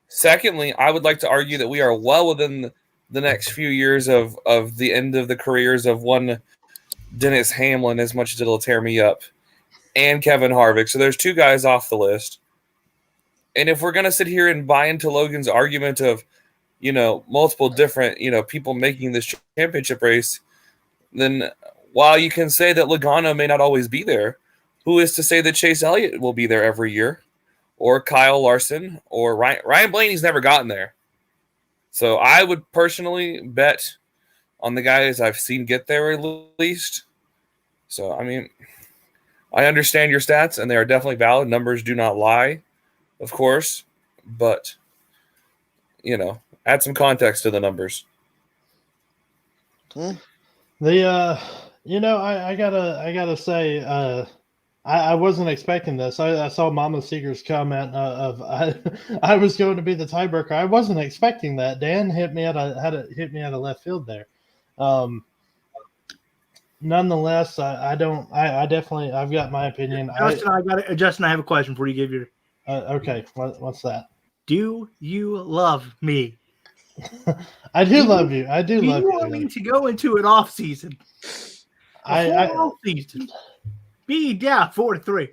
Secondly, I would like to argue that we are well within the next few years of the end of the careers of one Dennis Hamlin, as much as it'll tear me up, and Kevin Harvick. So there's 2 guys off the list. And if we're going to sit here and buy into Logan's argument of, multiple different, people making this championship race, then while you can say that Logano may not always be there, who is to say that Chase Elliott will be there every year, or Kyle Larson, or Ryan Blaney's never gotten there. So I would personally bet on the guys I've seen get there at least. So, I mean, I understand your stats, and they are definitely valid. Numbers do not lie, of course, but, add some context to the numbers. I gotta say, I wasn't expecting this. I saw Mama Seeger's comment of I was going to be the tiebreaker. I wasn't expecting that. Dan hit me out of left field there. Nonetheless, I've got my opinion. Justin, I have a question before you give your. Okay, what's that? Do you love me? I do love you. I do love you. Do you want me to go into an off season? Off season. Be down 4-3.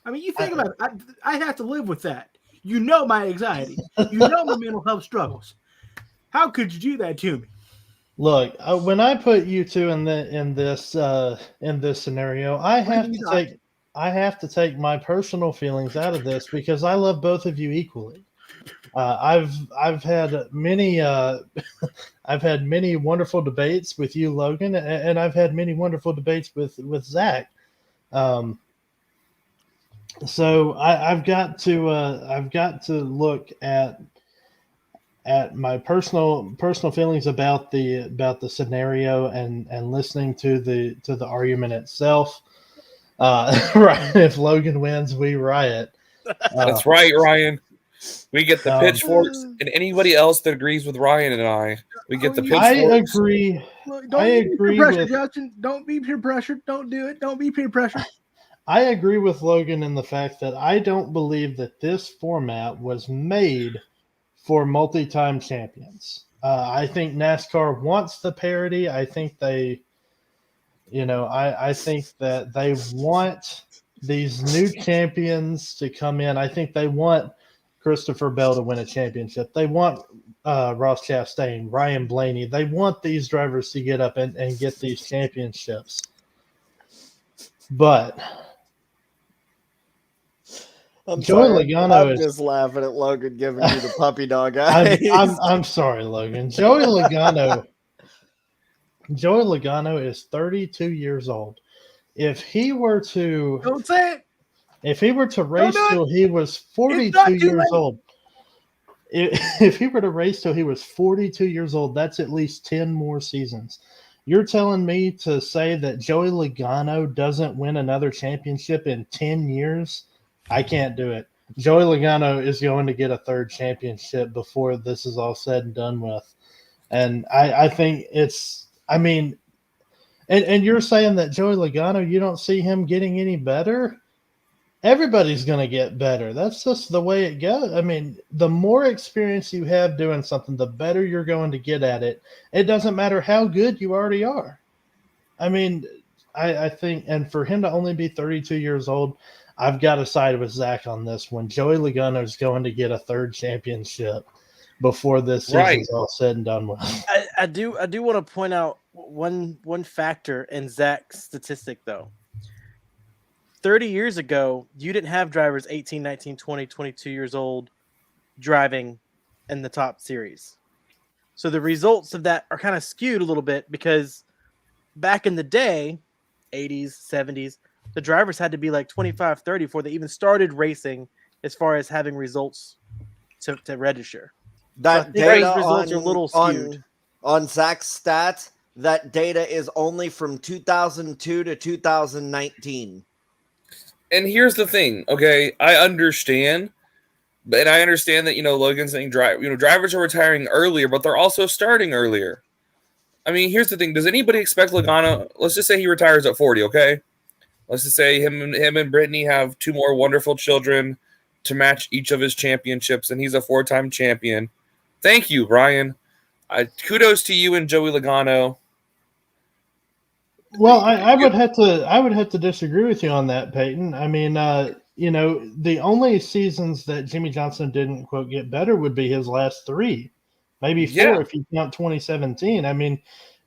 I mean, you think about it. I have to live with that. My anxiety. My mental health struggles. How could you do that to me? Look, when I put you two in this scenario, I have to take my personal feelings out of this because I love both of you equally. I've had many wonderful debates with you, Logan, and I've had many wonderful debates with Zach. So I've got to look at my personal feelings about the scenario and listening to the argument itself. Right, if Logan wins, we riot. That's right, Ryan. We get the pitchforks, and anybody else that agrees with Ryan and I, we get the pitchforks. I agree. Look, don't Justin. Don't be peer pressured. Don't do it. Don't be peer pressured. I agree with Logan in the fact that I don't believe that this format was made for multi-time champions. I think NASCAR wants the parity. I think I think that they want these new champions to come in. I think they want Christopher Bell to win a championship. They want Ross Chastain, Ryan Blaney. They want these drivers to get up and get these championships. But I'm just laughing at Logan giving you the puppy dog eyes. I'm sorry, Logan. Joey Logano is 32 years old. If he were to Don't say it. If he were to race till he was 42 years old, if he were to race till he was 42 years old, that's at least 10 more seasons. You're telling me to say that Joey Logano doesn't win another championship in 10 years? I can't do it. Joey Logano is going to get a third championship before this is all said and done with. And I think it's, I mean, and you're saying that Joey Logano, you don't see him getting any better? Everybody's going to get better. That's just the way it goes. I mean, the more experience you have doing something, the better you're going to get at it. It doesn't matter how good you already are. I mean, I think, and for him to only be 32 years old, I've got to side with Zach on this one. Joey Logano is going to get a third championship before this season's all said and done with. I do want to point out one factor in Zach's statistic, though. 30 years ago, you didn't have drivers 18, 19, 20, 22 years old driving in the top series. So the results of that are kind of skewed a little bit because back in the day, 80s, 70s, the drivers had to be like 25, 30 before they even started racing as far as having results to register. That So data results are a little skewed. On Zach's stats, that data is only from 2002 to 2019. And here's the thing, okay? I understand, and I understand that Logan's saying drivers are retiring earlier, but they're also starting earlier. I mean, here's the thing: does anybody expect Logano? Let's just say he retires at 40, okay? Let's just say him and Brittany have 2 more wonderful children to match each of his championships, and he's a 4-time champion. Thank you, Brian. Kudos to you and Joey Logano. Well, I would have to disagree with you on that, Peyton. I mean, the only seasons that Jimmy Johnson didn't quote get better would be his last 3, maybe 4 if you count 2017. I mean,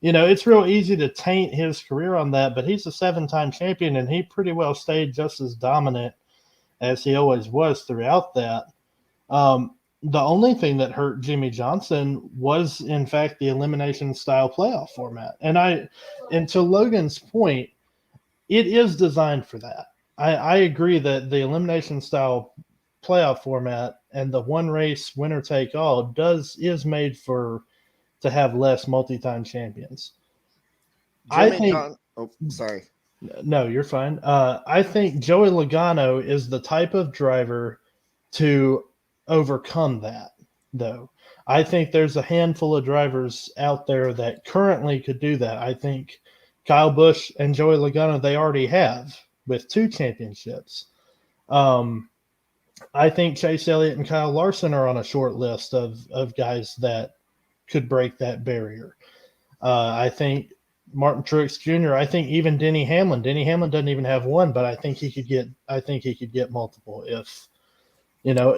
it's real easy to taint his career on that, but he's a 7-time champion, and he pretty well stayed just as dominant as he always was throughout that. The only thing that hurt Jimmy Johnson was, in fact, the elimination style playoff format. And to Logan's point, it is designed for that. I agree that the elimination style playoff format and the one race winner take all is made to have less multi-time champions. Sorry. No, you're fine. I think Joey Logano is the type of driver to overcome that, though. I think there's a handful of drivers out there that currently could do that. I think Kyle Busch and Joey Logano, they already have with 2 championships. I think Chase Elliott and Kyle Larson are on a short list of guys that could break that barrier. I think Martin Truex Jr. I think even Denny Hamlin. Denny Hamlin doesn't even have 1, but I think he could get multiple if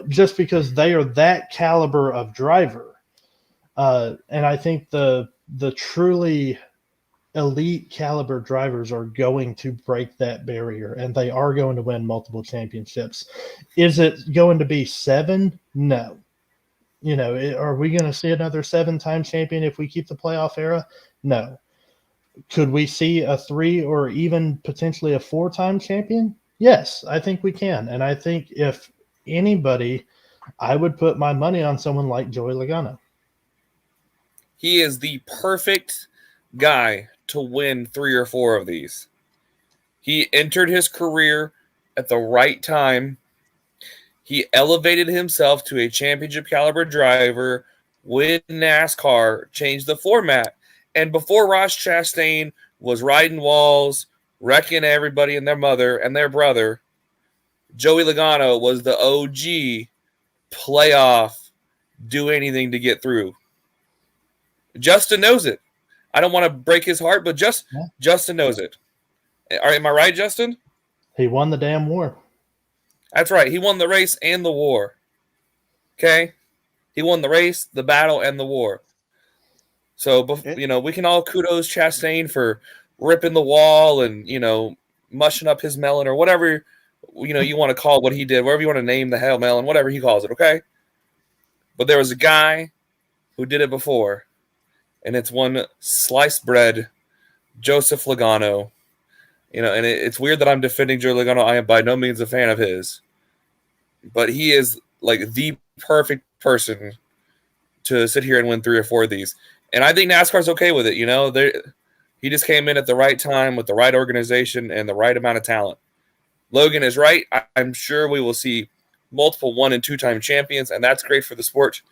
just because they are that caliber of driver. And I think the truly elite caliber drivers are going to break that barrier, and they are going to win multiple championships. Is it going to be 7? No. Are we going to see another 7-time champion if we keep the playoff era? No. Could we see a 3 or even potentially a 4-time champion? Yes, I think we can. And I think if anybody, I would put my money on someone like Joey Logano. He is the perfect guy to win 3 or 4 of these. He entered his career at the right time. He elevated himself to a championship caliber driver when NASCAR changed the format. And before Ross Chastain was riding walls, wrecking everybody and their mother and their brother, Joey Logano was the OG playoff, do anything to get through. Justin knows it. I don't want to break his heart, but Justin knows it. Am I right, Justin? He won the damn war. That's right. He won the race and the war. Okay? He won the race, the battle, and the war. So, we can all kudos Chastain for ripping the wall and, mushing up his melon or whatever, you want to call what he did, whatever you want to name the hell melon, whatever he calls it, okay? But there was a guy who did it before, and it's one sliced bread, Joseph Logano. And it's weird that I'm defending Joe Logano. I am by no means a fan of his. But he is like the perfect person to sit here and win 3 or 4 of these. And I think NASCAR's okay with it. He just came in at the right time with the right organization and the right amount of talent. Logan is right. I'm sure we will see multiple 1- and 2-time champions, and that's great for the sport.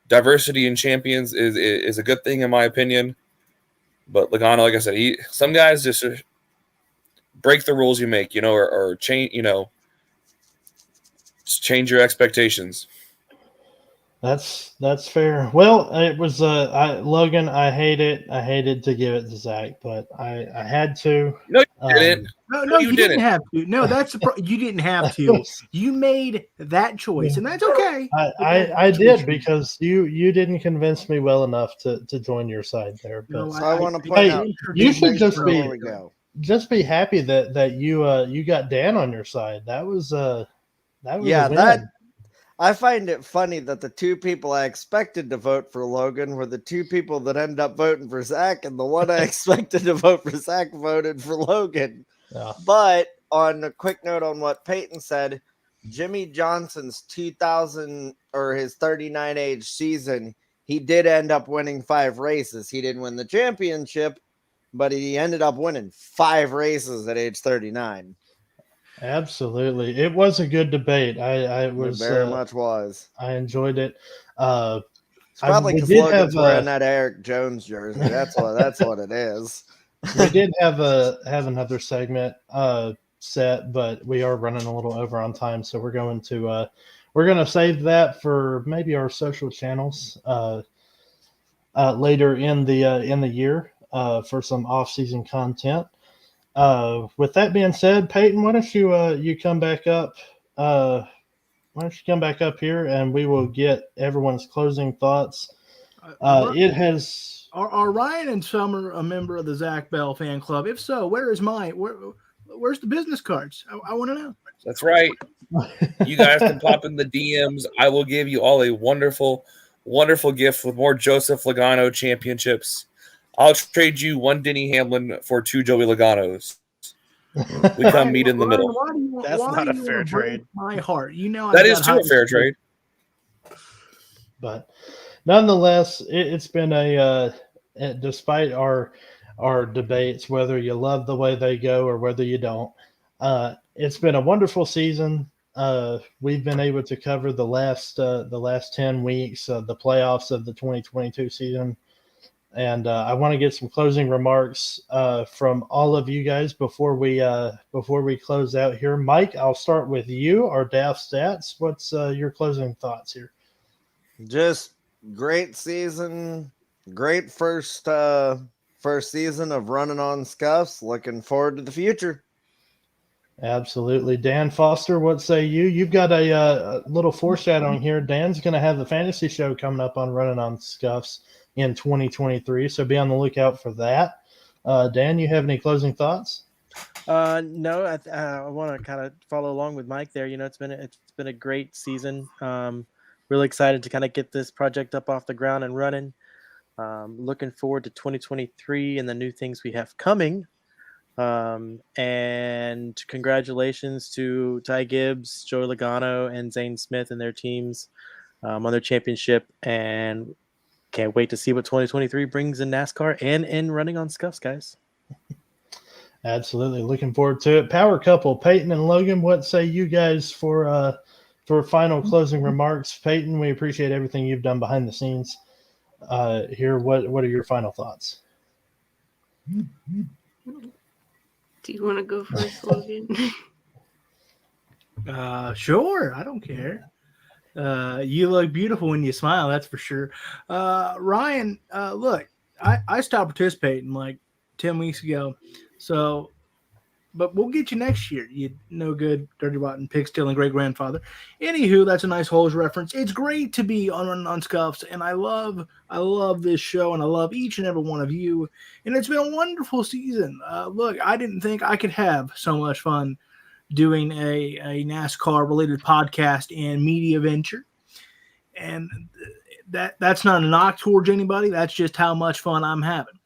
Diversity in champions is a good thing, in my opinion. But Logano, like I said, some guys just break the rules you make, or change, just change your expectations. That's fair. Well, it was Logan. I hated to give it to Zach, but I had to. No, you didn't. No, you didn't have to. No, you didn't have to. You made that choice, and that's okay. I did because you didn't convince me well enough to join your side there. But So I want to point out, you should just be happy that you got Dan on your side. That was a win. I find it funny that the 2 people I expected to vote for Logan were the 2 people that ended up voting for Zach, and the one I expected to vote for Zach voted for Logan. Yeah. But on a quick note on what Peyton said, Jimmy Johnson's 2000 or his 39 age season, he did end up winning 5 races. He didn't win the championship, but he ended up winning 5 races at age 39. Absolutely, it was a good debate. It very much was. I enjoyed it. It's probably because Logan's wearing that Eric Jones jersey. That's what it is. We did have another segment set, but we are running a little over on time, so we're going to save that for maybe our social channels later in the year for some off-season content. With that being said, Peyton, why don't you come back up? Why don't you come back up here and we will get everyone's closing thoughts. Are Ryan and Summer a member of the Zach Bell fan club? If so, where's the business cards? I want to know. That's right. You guys can pop in the DMs. I will give you all a wonderful, wonderful gift with more Joseph Logano championships. I'll trade you 1 Denny Hamlin for 2 Joey Logano's. We come meet in the middle. That's not a fair trade. My heart, that is too a fair trade. But nonetheless, it's been despite our debates, whether you love the way they go or whether you don't, it's been a wonderful season. We've been able to cover the last 10 weeks of the playoffs of the 2022 season. And I want to get some closing remarks from all of you guys before we close out here. Mike, I'll start with you. Our DAF Stats. What's your closing thoughts here? Just great season, great first season of running on Scuffs. Looking forward to the future. Absolutely. Dan Foster, what say you? You've got a little foreshadowing here. Dan's going to have the fantasy show coming up on Running on Scuffs in 2023, so be on the lookout for that. Dan, you have any closing thoughts? No, I want to kind of follow along with Mike there. It's been a great season. Really excited to kind of get this project up off the ground and running. Looking forward to 2023 and the new things we have coming. And congratulations to Ty Gibbs, Joey Logano, and Zane Smith and their teams on their championship. And can't wait to see what 2023 brings in NASCAR and in Running on Scuffs, guys. Absolutely. Looking forward to it. Power couple, Peyton and Logan, what say you guys for final closing remarks? Peyton, we appreciate everything you've done behind the scenes here. What are your final thoughts? Do you want to go first, Logan? Sure. I don't care. You look beautiful when you smile, that's for sure. Ryan, look, I stopped participating like 10 weeks ago. So, but we'll get you next year. You no good, dirty, rotten, pig stealing great grandfather. Anywho, that's a nice Holes reference. It's great to be on Scuffs, and I love this show, and I love each and every one of you. And it's been a wonderful season. Look, I didn't think I could have so much fun doing a NASCAR related podcast and media venture. And that's not a knock towards anybody. That's just how much fun I'm having.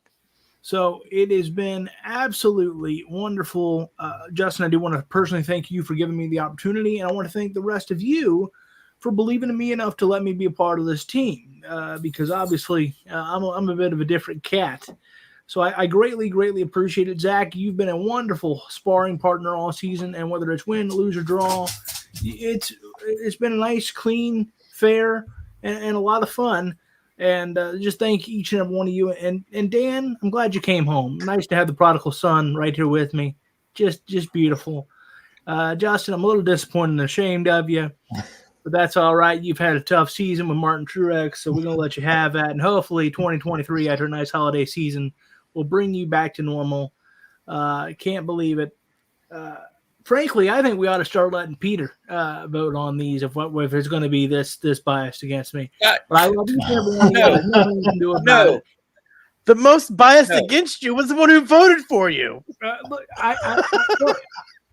So it has been absolutely wonderful. Justin, I do want to personally thank you for giving me the opportunity. And I want to thank the rest of you for believing in me enough to let me be a part of this team, because obviously I'm a bit of a different cat. So I greatly, greatly appreciate it. Zach, you've been a wonderful sparring partner all season, and whether it's win, lose, or draw, it's been a nice, clean, fair, and a lot of fun. And just thank each and every one of you. And Dan, I'm glad you came home. Nice to have the prodigal son right here with me. Just beautiful. Justin, I'm a little disappointed and ashamed of you, but that's all right. You've had a tough season with Martin Truex, so we're going to let you have that. And hopefully 2023, after a nice holiday season, will bring you back to normal. I can't believe it. Frankly, I think we ought to start letting Peter vote on these if it's going to be this biased against me. But I love each and every one of you. There's nothing you can do about it. The most biased against you was the one who voted for you. Look, look,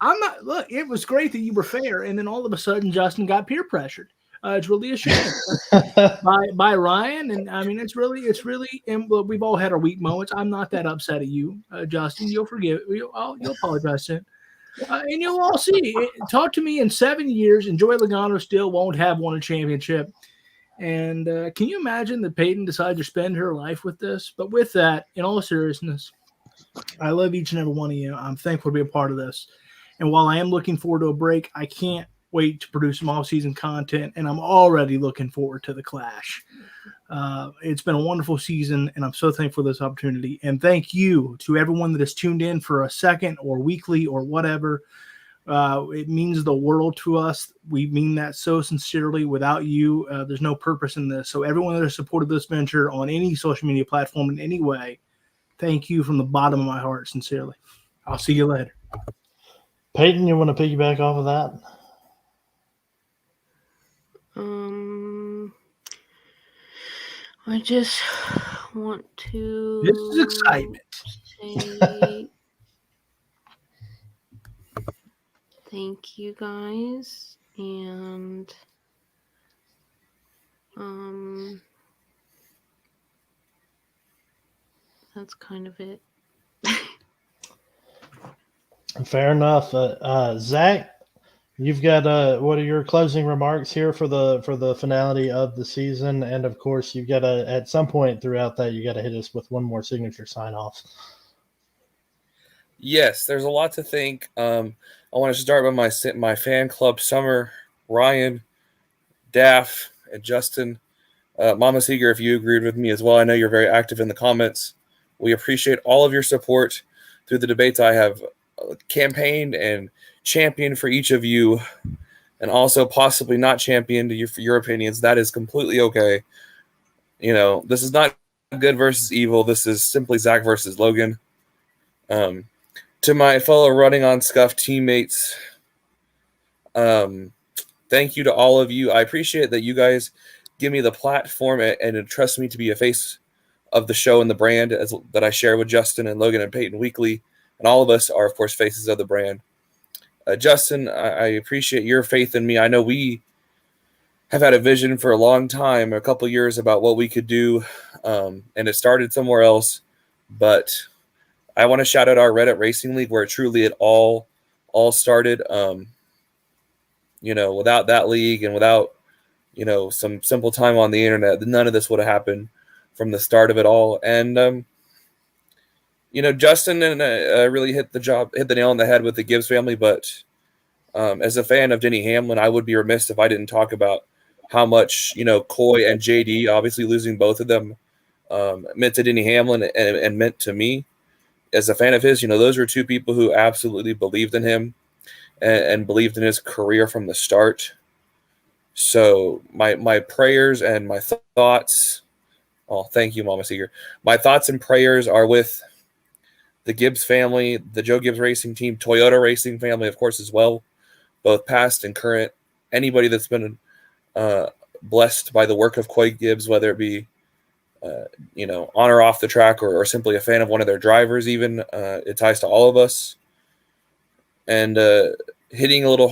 I'm not. Look, it was great that you were fair, and then all of a sudden, Justin got peer pressured. It's really a shame by Ryan, and I mean, it's really. And look, we've all had our weak moments. I'm not that upset at you, Justin. You'll forgive. You'll apologize to him. And you'll all see. Talk to me in 7 years, and Joey Logano still won't have won a championship. And can you imagine that Peyton decided to spend her life with this? But with that, in all seriousness, I love each and every one of you. I'm thankful to be a part of this. And while I am looking forward to a break, I can't wait to produce some off-season content, and I'm already looking forward to the Clash. It's been a wonderful season, and I'm so thankful for this opportunity. And thank you to everyone that has tuned in for a second or weekly or whatever. It means the world to us. We mean that so sincerely. Without you, there's no purpose in this. So everyone that has supported this venture on any social media platform in any way, thank you from the bottom of my heart, sincerely. I'll see you later. Peyton, you want to piggyback off of that? I just want to. This is excitement. Say thank you guys, and that's kind of it. Fair enough. Zach, you've got what are your closing remarks here for the finality of the season? And of course, you've got to at some point throughout that you got to hit us with one more signature sign off. Yes, there's a lot to think. I want to start with my fan club, Summer, Ryan, Daff, and Justin. Mama Seeger, if you agreed with me as well, I know you're very active in the comments. We appreciate all of your support through the debates. I have campaigned and championed for each of you, and also possibly not championed for your opinions. That is completely okay. You know, this is not good versus evil. This is simply Zach versus Logan. To my fellow Running on Scuff teammates, thank you to all of you. I appreciate that you guys give me the platform and entrust me to be a face of the show and the brand that I share with Justin and Logan and Peyton weekly. And all of us are, of course, faces of the brand. Justin, I appreciate your faith in me. I know we have had a vision for a long time, a couple years, about what we could do, and it started somewhere else. But I want to shout out our Reddit Racing League, where truly it all started. You know, without that league and without, you know, some simple time on the internet, none of this would have happened from the start of it all. And you know, Justin and really hit the nail on the head with the Gibbs family. But as a fan of Denny Hamlin, I would be remiss if I didn't talk about how much, you know, Coy and JD, obviously losing both of them, meant to Denny Hamlin and meant to me as a fan of his. You know, those were two people who absolutely believed in him and believed in his career from the start. So my prayers and my thoughts. Oh, thank you, Mama Seeger. My thoughts and prayers are with the Gibbs family, the Joe Gibbs Racing Team, Toyota Racing family, of course, as well, both past and current. Anybody that's been blessed by the work of Coy Gibbs, whether it be, you know, on or off the track, or simply a fan of one of their drivers, even, it ties to all of us. And hitting a little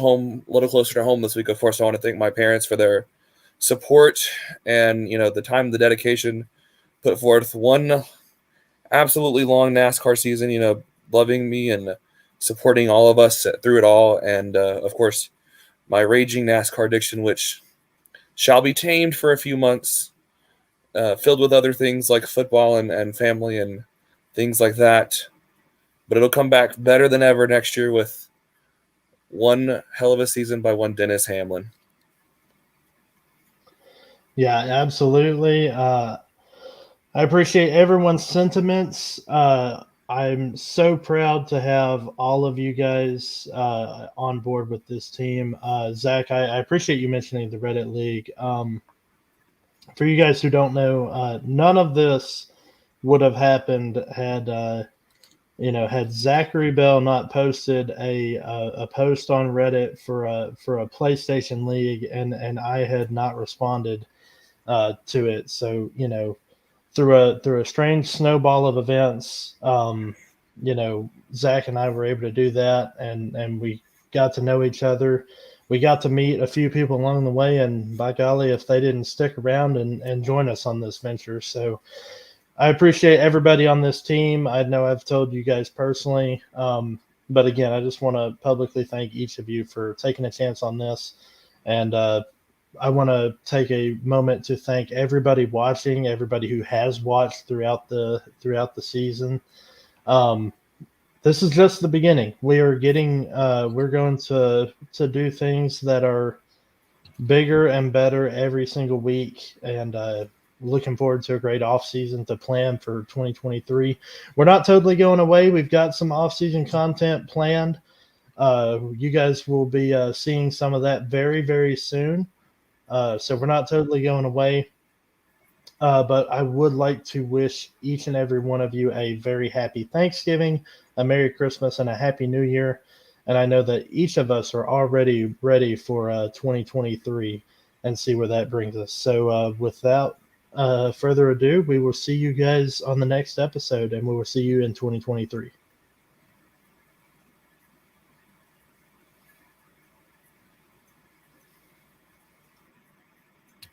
closer to home this week, of course, I want to thank my parents for their support and, you know, the time, the dedication put forth. One absolutely long NASCAR season, you know, loving me and supporting all of us through it all. And of course, my raging NASCAR addiction, which shall be tamed for a few months, filled with other things like football and family and things like that. But it'll come back better than ever next year with one hell of a season by one Dennis Hamlin. Yeah, absolutely. I appreciate everyone's sentiments. I'm so proud to have all of you guys on board with this team. Zach, I appreciate you mentioning the Reddit League. For you guys who don't know, none of this would have happened had had Zachary Bell not posted a post on Reddit for a PlayStation League, and I had not responded to it. So through a strange snowball of events, Zach and I were able to do that, and we got to know each other. We got to meet a few people along the way, and by golly, if they didn't stick around and join us on this venture. So I appreciate everybody on this team. I know I've told you guys personally, but again, I just want to publicly thank each of you for taking a chance on this. And I want to take a moment to thank everybody watching, everybody who has watched throughout the season. This is just the beginning. We are getting, we're going to do things that are bigger and better every single week, and looking forward to a great off season to plan for 2023. We're not totally going away. We've got some off season content planned. You guys will be seeing some of that very, very soon. So we're not totally going away. But I would like to wish each and every one of you a very happy Thanksgiving, a Merry Christmas, and a Happy New Year. And I know that each of us are already ready for 2023 and see where that brings us. So without further ado, we will see you guys on the next episode, and we will see you in 2023.